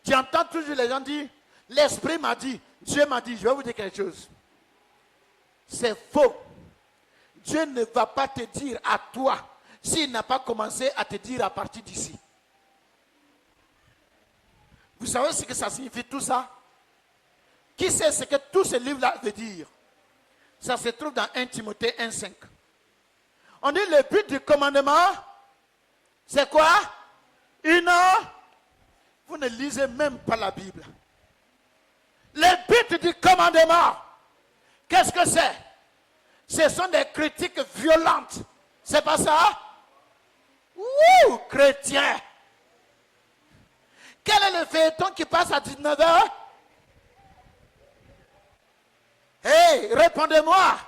Tu entends toujours les gens dire, l'Esprit m'a dit, Dieu m'a dit. Je vais vous dire quelque chose. C'est faux. Dieu ne va pas te dire à toi s'il n'a pas commencé à te dire à partir d'ici. Vous savez ce que ça signifie tout ça? Qui sait ce que tout ce livre-là veut dire? Ça se trouve dans 1 Timothée 1,5. On dit le but du commandement, c'est quoi? Vous ne lisez même pas la Bible. Le but du commandement, qu'est-ce que c'est? Ce sont des critiques violentes. C'est pas ça? Ouh, chrétien! Quel est le feuilleton qui passe à 19h? Hey, répondez-moi.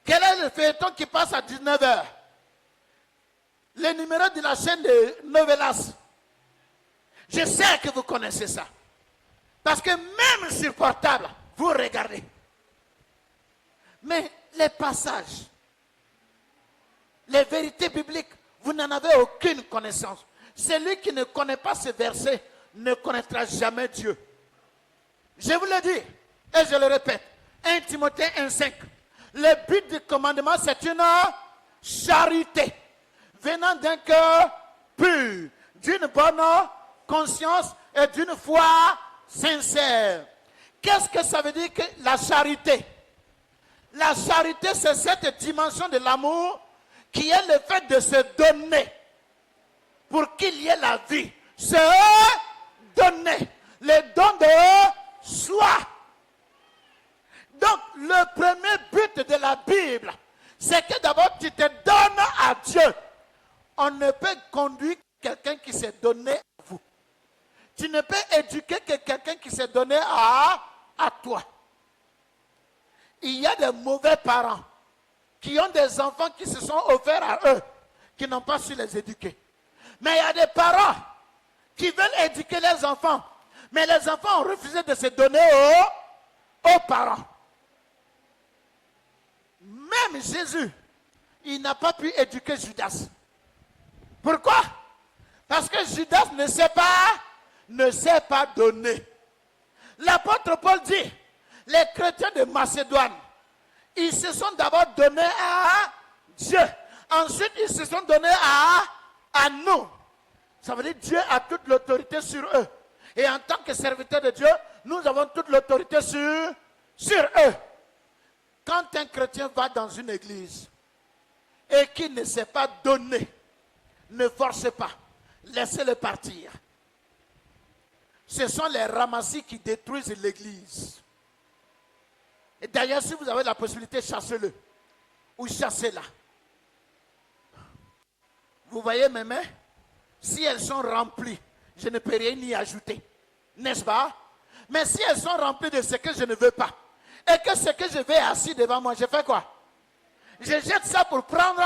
Quel est le feuilleton qui passe à 19h? Le numéro de la chaîne de Novelas. Je sais que vous connaissez ça. Parce que même sur portable, vous regardez. Mais les passages, les vérités bibliques, vous n'en avez aucune connaissance. Celui qui ne connaît pas ce verset ne connaîtra jamais Dieu. Je vous le dis et je le répète. 1 Timothée 1,5. Le but du commandement, c'est une charité venant d'un cœur pur, d'une bonne conscience et d'une foi sincère. Qu'est-ce que ça veut dire que la charité? La charité, c'est cette dimension de l'amour qui est le fait de se donner pour qu'il y ait la vie. Se donner. Le don de soi. Donc, le premier but de la Bible, c'est que d'abord tu te donnes à Dieu. On ne peut conduire quelqu'un qui s'est donné à vous. Tu ne peux éduquer que quelqu'un qui s'est donné à toi. Il y a des mauvais parents qui ont des enfants qui se sont offerts à eux. qui n'ont pas su les éduquer. Mais il y a des parents qui veulent éduquer les enfants. Mais les enfants ont refusé de se donner aux parents. Même Jésus, il n'a pas pu éduquer Judas. Pourquoi? Parce que Judas ne sait pas donner. L'apôtre Paul dit, les chrétiens de Macédoine, ils se sont d'abord donnés à Dieu. Ensuite, ils se sont donnés à nous. Ça veut dire Dieu a toute l'autorité sur eux. Et en tant que serviteurs de Dieu, nous avons toute l'autorité sur eux. Quand un chrétien va dans une église et qu'il ne sait pas donner, ne forcez pas, laissez-le partir. Ce sont les ramassis qui détruisent l'église. Et d'ailleurs, si vous avez la possibilité, chassez-le. Ou chassez-la. Vous voyez mes mains? Si elles sont remplies, je ne peux rien y ajouter. N'est-ce pas? Mais si elles sont remplies de ce que je ne veux pas, et que ce que je vais assis devant moi, je fais quoi? Je jette ça pour prendre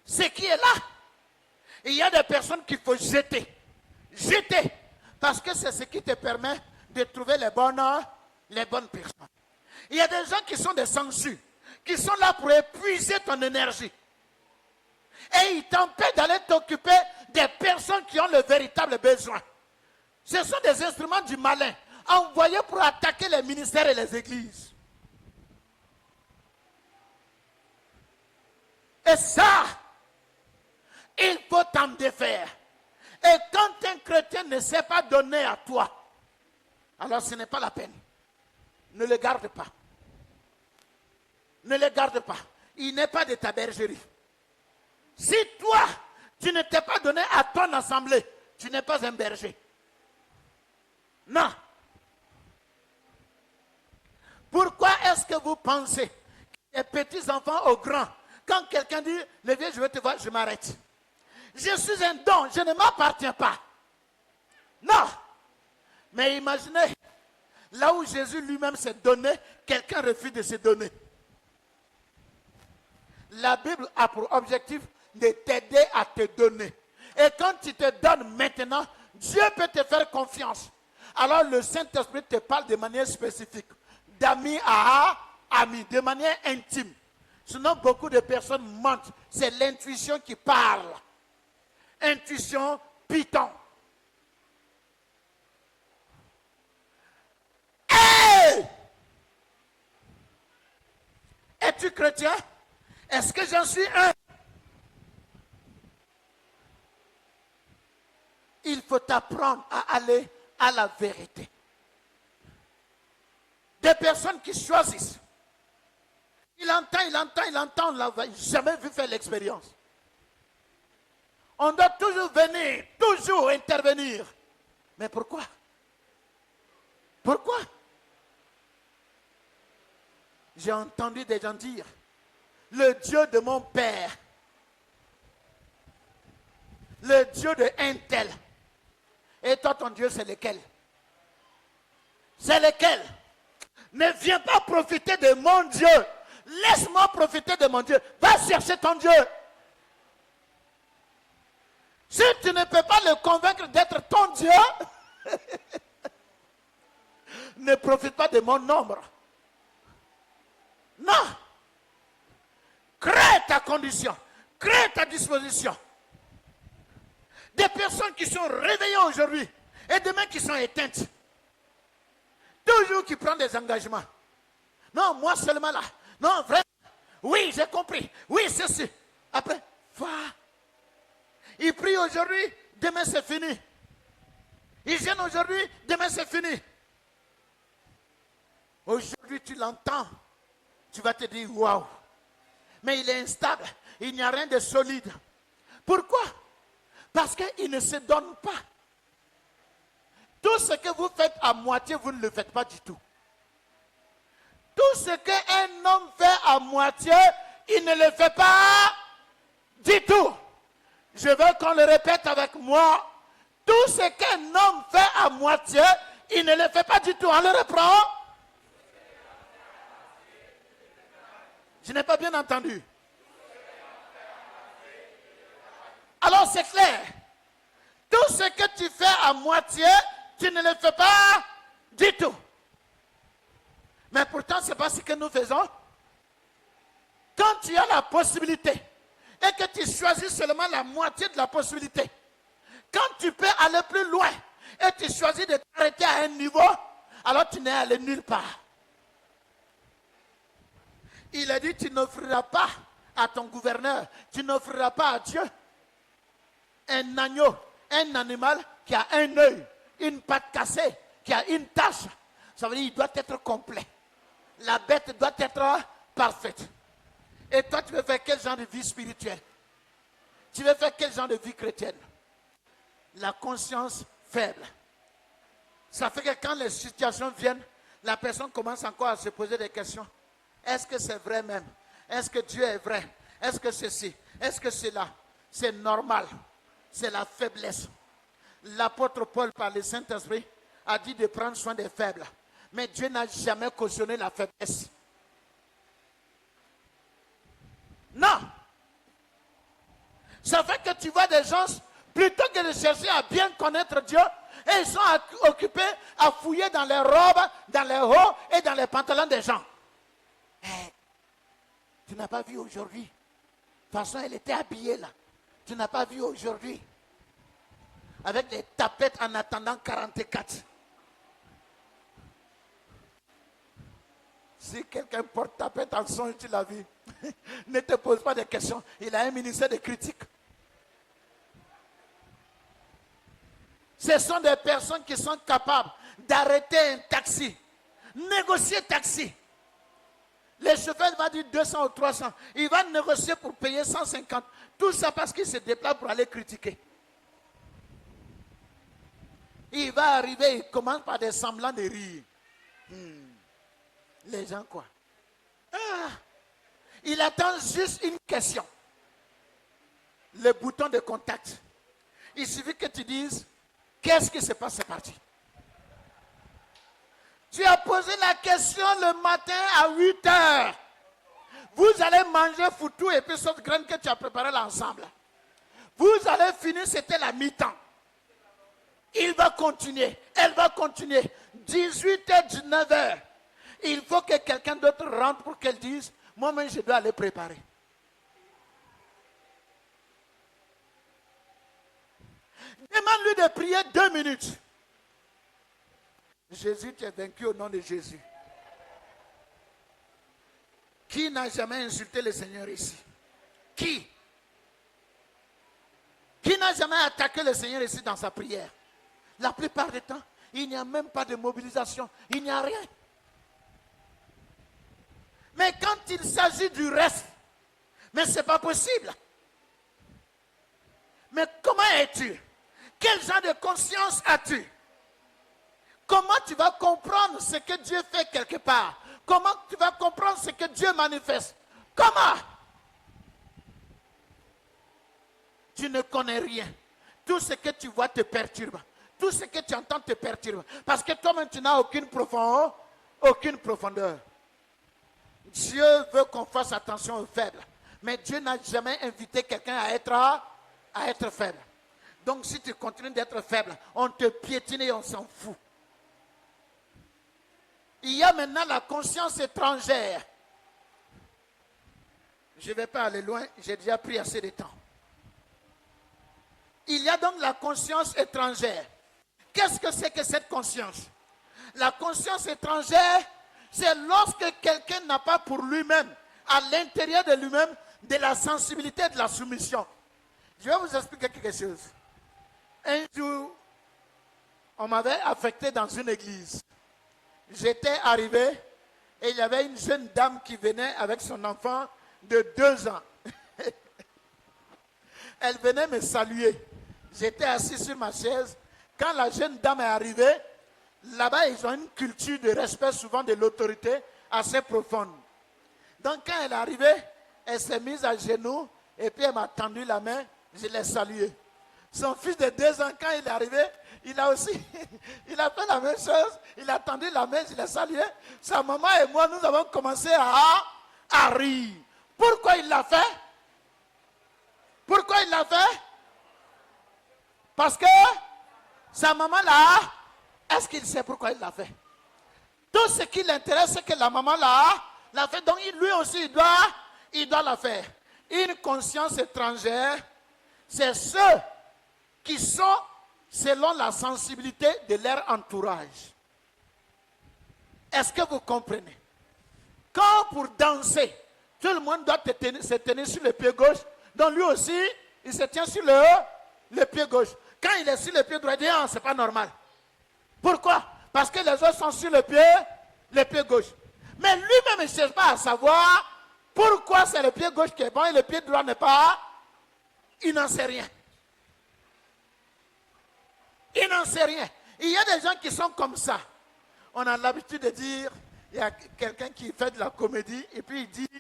ce qui est là. Et il y a des personnes qu'il faut jeter. Jeter. Parce que c'est ce qui te permet de trouver les bonnes personnes. Il y a des gens qui sont des sangsues, qui sont là pour épuiser ton énergie. Et ils t'empêchent d'aller t'occuper des personnes qui ont le véritable besoin. Ce sont des instruments du malin, envoyés pour attaquer les ministères et les églises. Et ça, il faut t'en défaire. Et quand un chrétien ne sait pas donner à toi, alors ce n'est pas la peine. Ne le garde pas. Ne le garde pas. Il n'est pas de ta bergerie. Si toi, tu ne t'es pas donné à ton assemblée, tu n'es pas un berger. Non. Pourquoi est-ce que vous pensez que les petits enfants aux grands, quand quelqu'un dit, le vieux, je vais te voir, je m'arrête. Je suis un don, je ne m'appartiens pas. Non. Mais imaginez, là où Jésus lui-même s'est donné, quelqu'un refuse de se donner. La Bible a pour objectif de t'aider à te donner. Et quand tu te donnes maintenant, Dieu peut te faire confiance. Alors le Saint-Esprit te parle de manière spécifique, d'ami à ami, de manière intime. Sinon, beaucoup de personnes mentent. C'est l'intuition qui parle. Intuition Python. Hey! Es-tu chrétien? Est-ce que j'en suis un? Il faut apprendre à aller à la vérité. Des personnes qui choisissent. Il entend, on n'a jamais vu faire l'expérience. On doit toujours venir, toujours intervenir. Mais pourquoi? Pourquoi? J'ai entendu des gens dire, le Dieu de mon père, le Dieu de un tel. Et toi, ton Dieu, c'est lequel? C'est lequel? Ne viens pas profiter de mon Dieu. Laisse-moi profiter de mon Dieu. Va chercher ton Dieu. Si tu ne peux pas le convaincre d'être ton Dieu, ne profite pas de mon nombre. Non. Crée ta condition. Crée ta disposition. Des personnes qui sont réveillées aujourd'hui et demain qui sont éteintes. Toujours qui prennent des engagements. Non, moi seulement là. Non, vraiment. Oui, j'ai compris. Oui, c'est. Après, va. Il prie aujourd'hui, demain c'est fini. Il gêne aujourd'hui, demain c'est fini. Aujourd'hui tu l'entends. Tu vas te dire, waouh. Mais il est instable. Il n'y a rien de solide. Pourquoi? Parce qu'il ne se donne pas. Tout ce que vous faites à moitié, vous ne le faites pas du tout. Tout ce qu'un homme fait à moitié, il ne le fait pas du tout. Je veux qu'on le répète avec moi. Tout ce qu'un homme fait à moitié, il ne le fait pas du tout. On le reprend. Je n'ai pas bien entendu. Alors c'est clair. Tout ce que tu fais à moitié, tu ne le fais pas du tout. Mais pourtant, ce n'est pas ce que nous faisons. Quand tu as la possibilité et que tu choisis seulement la moitié de la possibilité, quand tu peux aller plus loin et tu choisis de t'arrêter à un niveau, alors tu n'es allé nulle part. Il a dit, tu n'offriras pas à ton gouverneur, tu n'offriras pas à Dieu un agneau, un animal qui a un œil, une patte cassée, qui a une tache. Ça veut dire qu'il doit être complet. La bête doit être parfaite. Et toi, tu veux faire quel genre de vie spirituelle? Tu veux faire quel genre de vie chrétienne? La conscience faible. Ça fait que quand les situations viennent, la personne commence encore à se poser des questions. Est-ce que c'est vrai même? Est-ce que Dieu est vrai? Est-ce que ceci? Est-ce que cela? C'est normal. C'est la faiblesse. L'apôtre Paul, par le Saint-Esprit, a dit de prendre soin des faibles. Mais Dieu n'a jamais cautionné la faiblesse. Non. Ça fait que tu vois des gens, plutôt que de chercher à bien connaître Dieu, et ils sont occupés à fouiller dans les robes, dans les hauts et dans les pantalons des gens. Hey, tu n'as pas vu aujourd'hui. De toute façon, elle était habillée là. Tu n'as pas vu aujourd'hui. Avec des tapettes en attendant 44. Si quelqu'un porte tapette en son, tu l'as vu. Ne te pose pas de questions. Il a un ministère de critique. Ce sont des personnes qui sont capables d'arrêter un taxi. Négocier taxi. Le chauffeur va dire 200 ou 300. Il va négocier pour payer 150. Tout ça parce qu'il se déplace pour aller critiquer. Il va arriver, il commence par des semblants de rire. Les gens quoi? Il attend juste une question. Le bouton de contact. Il suffit que tu dises, qu'est-ce qui se passe? C'est parti. Tu as posé la question le matin à 8 heures. Vous allez manger foutu et puis cette graine que tu as préparée l'ensemble. Vous allez finir, c'était la mi-temps. Il va continuer, elle va continuer. 18h, 19h. Il faut que quelqu'un d'autre rentre pour qu'elle dise, moi-même je dois aller préparer. Demande-lui de prier 2 minutes. Jésus, tu es vaincu au nom de Jésus. Qui n'a jamais insulté le Seigneur ici? Qui? Qui n'a jamais attaqué le Seigneur ici dans sa prière? La plupart du temps, il n'y a même pas de mobilisation. Il n'y a rien. Mais quand il s'agit du reste, mais ce n'est pas possible. Mais comment es-tu? Quel genre de conscience as-tu? Comment tu vas comprendre ce que Dieu fait quelque part? Comment tu vas comprendre ce que Dieu manifeste? Comment? Tu ne connais rien. Tout ce que tu vois te perturbe. Tout ce que tu entends te perturbe. Parce que toi-même, tu n'as aucune profondeur. Aucune profondeur. Dieu veut qu'on fasse attention aux faibles. Mais Dieu n'a jamais invité quelqu'un à être faible. Donc si tu continues d'être faible, on te piétine et on s'en fout. Il y a maintenant la conscience étrangère. Je ne vais pas aller loin, j'ai déjà pris assez de temps. Il y a donc la conscience étrangère. Qu'est-ce que c'est que cette conscience? La conscience étrangère, c'est lorsque quelqu'un n'a pas pour lui-même, à l'intérieur de lui-même, de la sensibilité et de la soumission. Je vais vous expliquer quelque chose. Un jour, on m'avait affecté dans une église. J'étais arrivé et il y avait une jeune dame qui venait avec son enfant de 2 ans. Elle venait me saluer. J'étais assis sur ma chaise. Quand la jeune dame est arrivée, là-bas, ils ont une culture de respect souvent de l'autorité assez profonde. Donc quand elle est arrivée, elle s'est mise à genoux et puis elle m'a tendu la main, je l'ai saluée. Son fils de 2 ans, quand il est arrivé, il a aussi, il a fait la même chose, il a tendu la main, je l'ai salué. Sa maman et moi, nous avons commencé à rire. Pourquoi il l'a fait? Pourquoi il l'a fait? Parce que sa maman là, est-ce qu'il sait pourquoi il l'a fait? Tout ce qui l'intéresse, c'est que la maman là l'a fait. Donc lui aussi, il doit la faire. Une conscience étrangère, c'est ceux qui sont selon la sensibilité de leur entourage. Est-ce que vous comprenez? Quand pour danser, tout le monde doit se tenir sur le pied gauche, donc lui aussi, il se tient sur le pied gauche. Quand il est sur le pied droit, il dit, ah, c'est pas normal. Pourquoi? Parce que les autres sont sur le pied gauche. Mais lui-même, il ne cherche pas à savoir pourquoi c'est le pied gauche qui est bon et le pied droit n'est pas. Il n'en sait rien. Il n'en sait rien. Il y a des gens qui sont comme ça. On a l'habitude de dire, il y a quelqu'un qui fait de la comédie et puis il dit,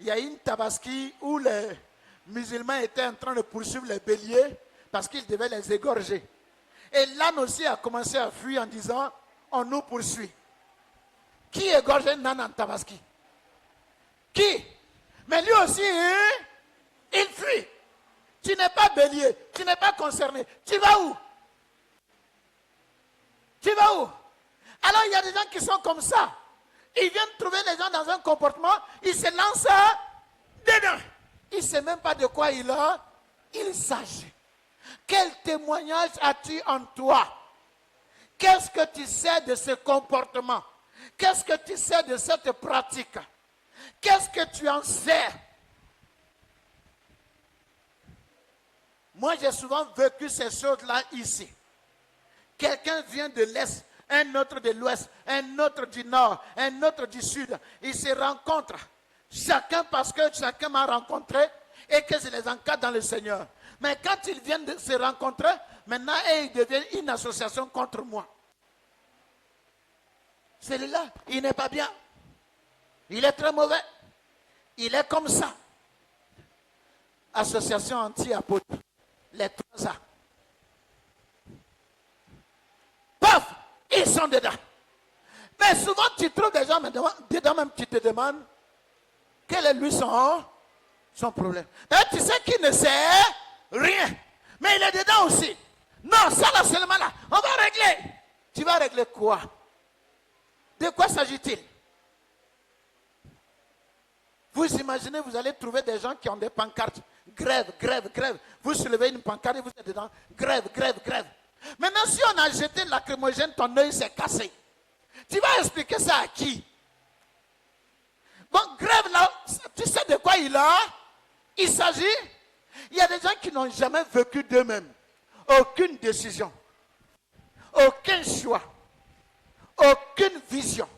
il y a une tabaski où les musulmans étaient en train de poursuivre les béliers parce qu'ils devaient les égorger. Et l'âne aussi a commencé à fuir en disant, on nous poursuit. Qui égorge un âne en tabaski? Qui? Mais lui aussi, il fuit. Tu n'es pas bélier, tu n'es pas concerné. Tu vas où? Tu vas où? Alors il y a des gens qui sont comme ça. Ils viennent trouver les gens dans un comportement, ils se lancent dedans. Ils ne savent même pas de quoi il s'agit. Quel témoignage as-tu en toi? Qu'est-ce que tu sais de ce comportement? Qu'est-ce que tu sais de cette pratique? Qu'est-ce que tu en sais? Moi, j'ai souvent vécu ces choses-là ici. Quelqu'un vient de l'Est, un autre de l'Ouest, un autre du Nord, un autre du Sud. Ils se rencontrent. Chacun parce que chacun m'a rencontré et que je les encadre dans le Seigneur. Mais quand ils viennent de se rencontrer, maintenant, ils deviennent une association contre moi. Celui-là, il n'est pas bien. Il est très mauvais. Il est comme ça. Association anti-apôtre. Les 3 A. Paf, ils sont dedans. Mais souvent, tu trouves des gens dedans même qui te demandent quel est lui son problème. D'ailleurs, tu sais qu'il ne sait rien. Mais il est dedans aussi. Non, ça là seulement là. On va régler. Tu vas régler quoi? De quoi s'agit-il? Vous imaginez, vous allez trouver des gens qui ont des pancartes. Grève, grève, grève. Vous soulevez une pancarte et vous êtes dedans. Grève, grève, grève. Maintenant, si on a jeté lacrymogène, ton œil s'est cassé. Tu vas expliquer ça à qui? Bon, grève là, tu sais de quoi il s'agit? Il y a des gens qui n'ont jamais vécu d'eux-mêmes. Aucune décision. Aucun choix. Aucune vision.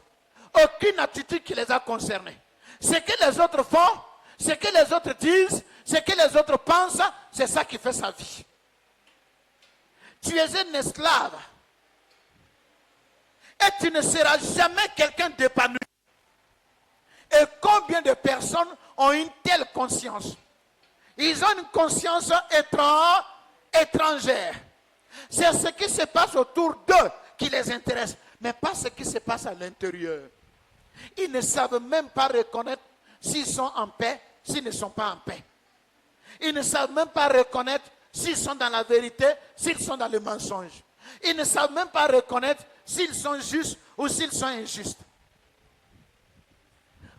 Aucune attitude qui les a concernés. Ce que les autres font, ce que les autres disent, ce que les autres pensent, c'est ça qui fait sa vie. Tu es un esclave. Et tu ne seras jamais quelqu'un d'épanoui. Et combien de personnes ont une telle conscience? Ils ont une conscience étrangère. C'est ce qui se passe autour d'eux qui les intéresse, mais pas ce qui se passe à l'intérieur. Ils ne savent même pas reconnaître s'ils sont en paix, s'ils ne sont pas en paix. Ils ne savent même pas reconnaître s'ils sont dans la vérité, s'ils sont dans le mensonge. Ils ne savent même pas reconnaître s'ils sont justes ou s'ils sont injustes.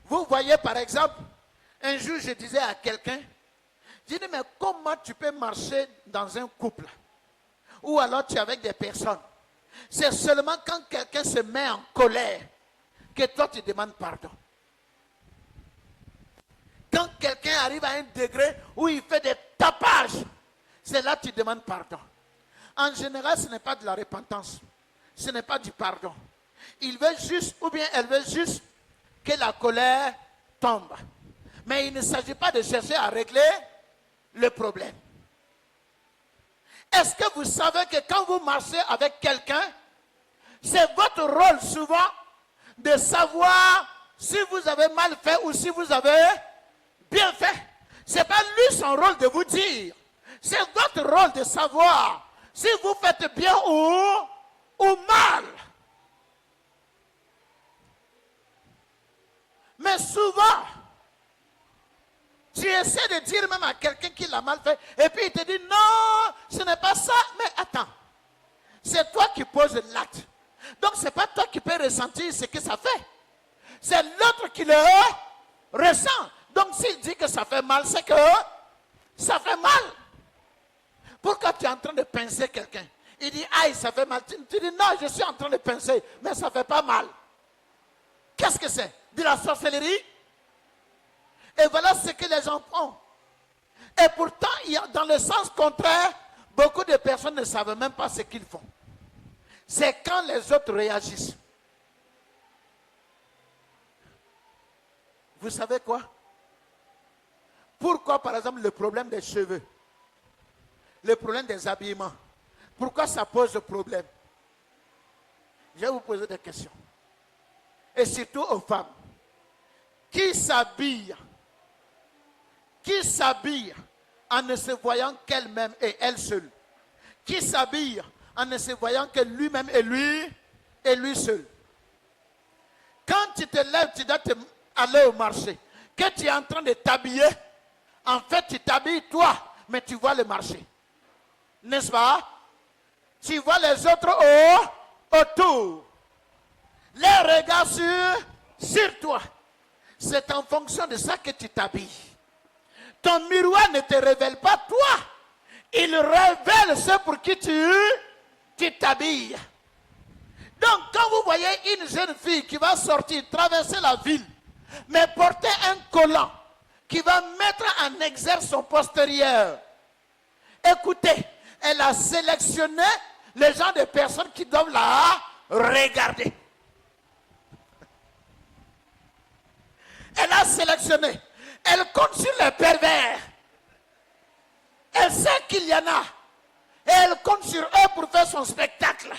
Vous voyez par exemple, un jour je disais à quelqu'un, je dis mais comment tu peux marcher dans un couple ou alors tu es avec des personnes? C'est seulement quand quelqu'un se met en colère que toi tu demandes pardon. Quand quelqu'un arrive à un degré où il fait des tapages, c'est là que tu demandes pardon. En général, ce n'est pas de la repentance. Ce n'est pas du pardon. Il veut juste, ou bien elle veut juste que la colère tombe. Mais il ne s'agit pas de chercher à régler le problème. Est-ce que vous savez que quand vous marchez avec quelqu'un, c'est votre rôle souvent de savoir si vous avez mal fait ou si vous avez bien fait. Ce n'est pas lui son rôle de vous dire. C'est votre rôle de savoir si vous faites bien ou mal. Mais souvent, tu essaies de dire même à quelqu'un qui l'a mal fait, et puis il te dit non, ce n'est pas ça, mais attends. C'est toi qui poses l'acte. Donc, ce n'est pas toi qui peux ressentir ce que ça fait. C'est l'autre qui le ressent. Donc, s'il dit que ça fait mal, c'est que ça fait mal. Pourquoi tu es en train de pincer quelqu'un? Il dit, aïe, ça fait mal. Tu dis, non, je suis en train de pincer, mais ça ne fait pas mal. Qu'est-ce que c'est? De la sorcellerie? Et voilà ce que les gens font. Et pourtant, dans le sens contraire, beaucoup de personnes ne savent même pas ce qu'ils font. C'est quand les autres réagissent. Vous savez quoi? Pourquoi, par exemple, le problème des cheveux, le problème des habillements, pourquoi ça pose problème? Je vais vous poser des questions. Et surtout aux femmes. Qui s'habille en ne se voyant qu'elle-même et elle seule? Qui s'habille en ne se voyant que lui-même et lui seul? Quand tu te lèves, tu dois aller au marché. Que tu es en train de t'habiller, en fait tu t'habilles toi, mais tu vois le marché. N'est-ce pas? Tu vois les autres autour. Les regards sur toi. C'est en fonction de ça que tu t'habilles. Ton miroir ne te révèle pas toi. Il révèle ce pour qui tu t'habilles. Donc, quand vous voyez une jeune fille qui va sortir, traverser la ville, mais porter un collant qui va mettre en exergue son postérieur, écoutez, elle a sélectionné les gens de personnes qui doivent la regarder. Elle a sélectionné. Elle compte sur les pervers. Elle sait qu'il y en a. Et elle compte sur eux pour faire son spectacle.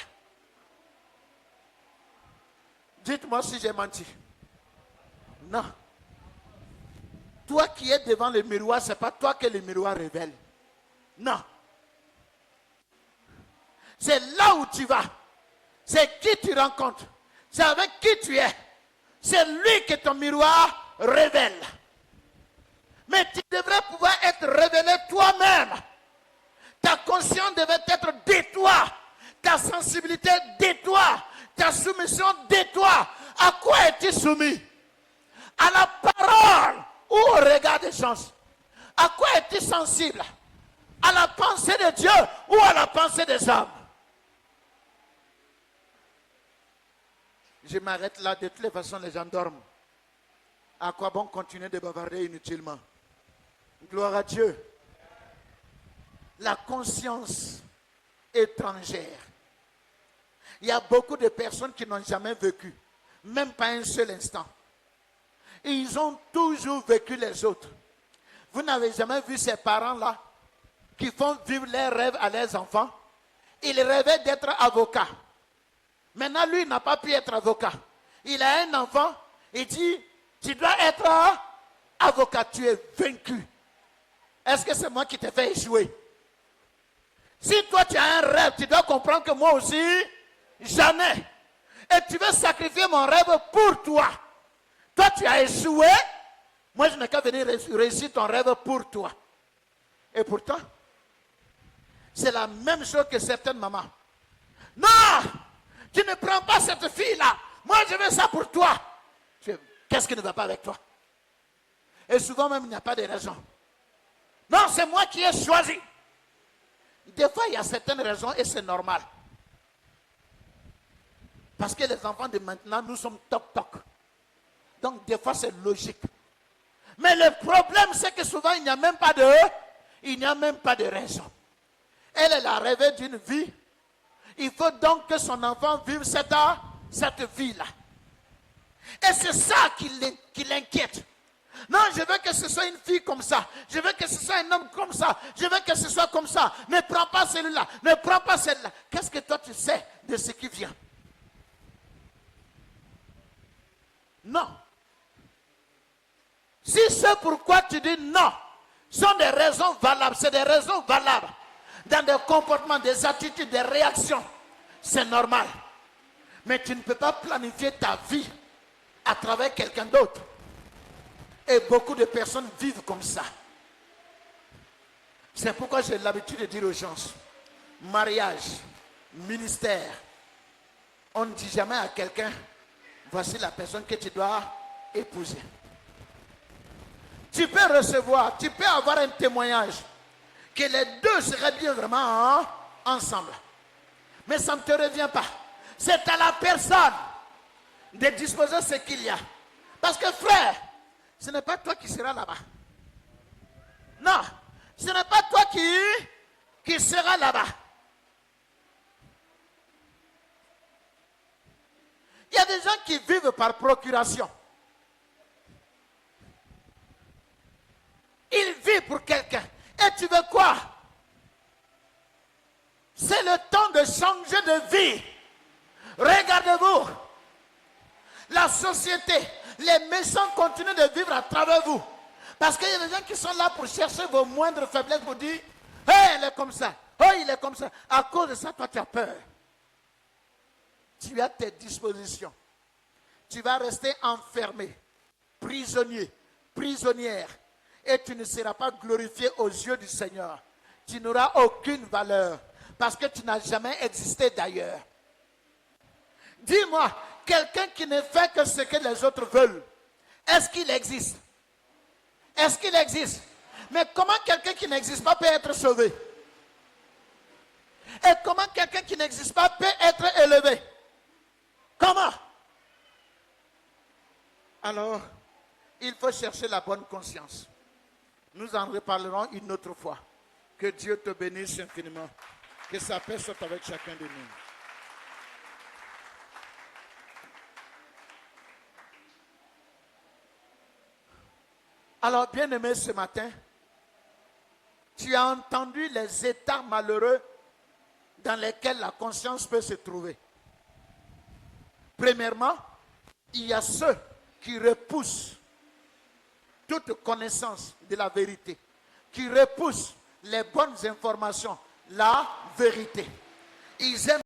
Dites-moi si j'ai menti. Non. Toi qui es devant le miroir, ce n'est pas toi que le miroir révèle. Non. C'est là où tu vas. C'est qui tu rencontres. C'est avec qui tu es. C'est lui que ton miroir révèle. Mais tu devrais pouvoir être révélé toi-même. Ta conscience devait être de toi. Ta sensibilité de toi. Ta soumission de toi. À quoi es-tu soumis? À la parole ou au regard des gens? À quoi es-tu sensible? À la pensée de Dieu ou à la pensée des hommes? Je m'arrête là. De toutes les façons, les gens dorment. À quoi bon continuer de bavarder inutilement? Gloire à Dieu. La conscience étrangère. Il y a beaucoup de personnes qui n'ont jamais vécu, même pas un seul instant. Et ils ont toujours vécu les autres. Vous n'avez jamais vu ces parents-là qui font vivre leurs rêves à leurs enfants? Ils rêvaient d'être avocats. Maintenant, lui, il n'a pas pu être avocat. Il a un enfant, il dit, tu dois être avocat, tu es vaincu. Est-ce que c'est moi qui t'ai fait échouer? Si toi tu as un rêve, tu dois comprendre que moi aussi, j'en ai. Et tu veux sacrifier mon rêve pour toi. Toi tu as échoué, moi je n'ai qu'à venir réussir ton rêve pour toi. Et pourtant, c'est la même chose que certaines mamans. Non, tu ne prends pas cette fille-là. Moi je veux ça pour toi. Qu'est-ce qui ne va pas avec toi? Et souvent même il n'y a pas de raison. Non, c'est moi qui ai choisi. Des fois, il y a certaines raisons et c'est normal. Parce que les enfants de maintenant, nous sommes toc-toc. Donc, des fois, c'est logique. Mais le problème, c'est que souvent, il n'y a même pas de raison. Elle a rêvé d'une vie. Il faut donc que son enfant vive cette vie-là. Et c'est ça qui l'inquiète. Non, je veux que ce soit une fille comme ça. Je veux que ce soit un homme comme ça. Je veux que ce soit comme ça. Ne prends pas celui-là. Ne prends pas celle-là. Qu'est-ce que toi tu sais de ce qui vient? Non. Si c'est pourquoi tu dis non, sont des raisons valables. C'est des raisons valables. Dans des comportements, des attitudes, des réactions. C'est normal. Mais tu ne peux pas planifier ta vie à travers quelqu'un d'autre. Et beaucoup de personnes vivent comme ça. C'est pourquoi j'ai l'habitude de dire aux gens, mariage, ministère, on ne dit jamais à quelqu'un, voici la personne que tu dois épouser. Tu peux recevoir, tu peux avoir un témoignage que les deux seraient bien vraiment ensemble. Mais ça ne te revient pas. C'est à la personne de disposer ce qu'il y a. Parce que frère, ce n'est pas toi qui seras là-bas. Non, ce n'est pas toi qui seras là-bas. Il y a des gens qui vivent par procuration. Ils vivent pour quelqu'un. Et tu veux quoi? C'est le temps de changer de vie. Regardez-vous. La société, les méchants continuent de vivre à travers vous. Parce qu'il y a des gens qui sont là pour chercher vos moindres faiblesses pour dire, hey, il est comme ça. Oh, il est comme ça. À cause de ça, toi, tu as peur. Tu as tes dispositions. Tu vas rester enfermé, prisonnier, prisonnière. Et tu ne seras pas glorifié aux yeux du Seigneur. Tu n'auras aucune valeur. Parce que tu n'as jamais existé d'ailleurs. Dis-moi, quelqu'un qui ne fait que ce que les autres veulent, est-ce qu'il existe? Est-ce qu'il existe? Mais comment quelqu'un qui n'existe pas peut être sauvé? Et comment quelqu'un qui n'existe pas peut être élevé? Comment? Alors, il faut chercher la bonne conscience. Nous en reparlerons une autre fois. Que Dieu te bénisse infiniment. Que sa paix soit avec chacun de nous. Alors, bien-aimé, ce matin, tu as entendu les états malheureux dans lesquels la conscience peut se trouver. Premièrement, il y a ceux qui repoussent toute connaissance de la vérité, qui repoussent les bonnes informations, la vérité. Ils aiment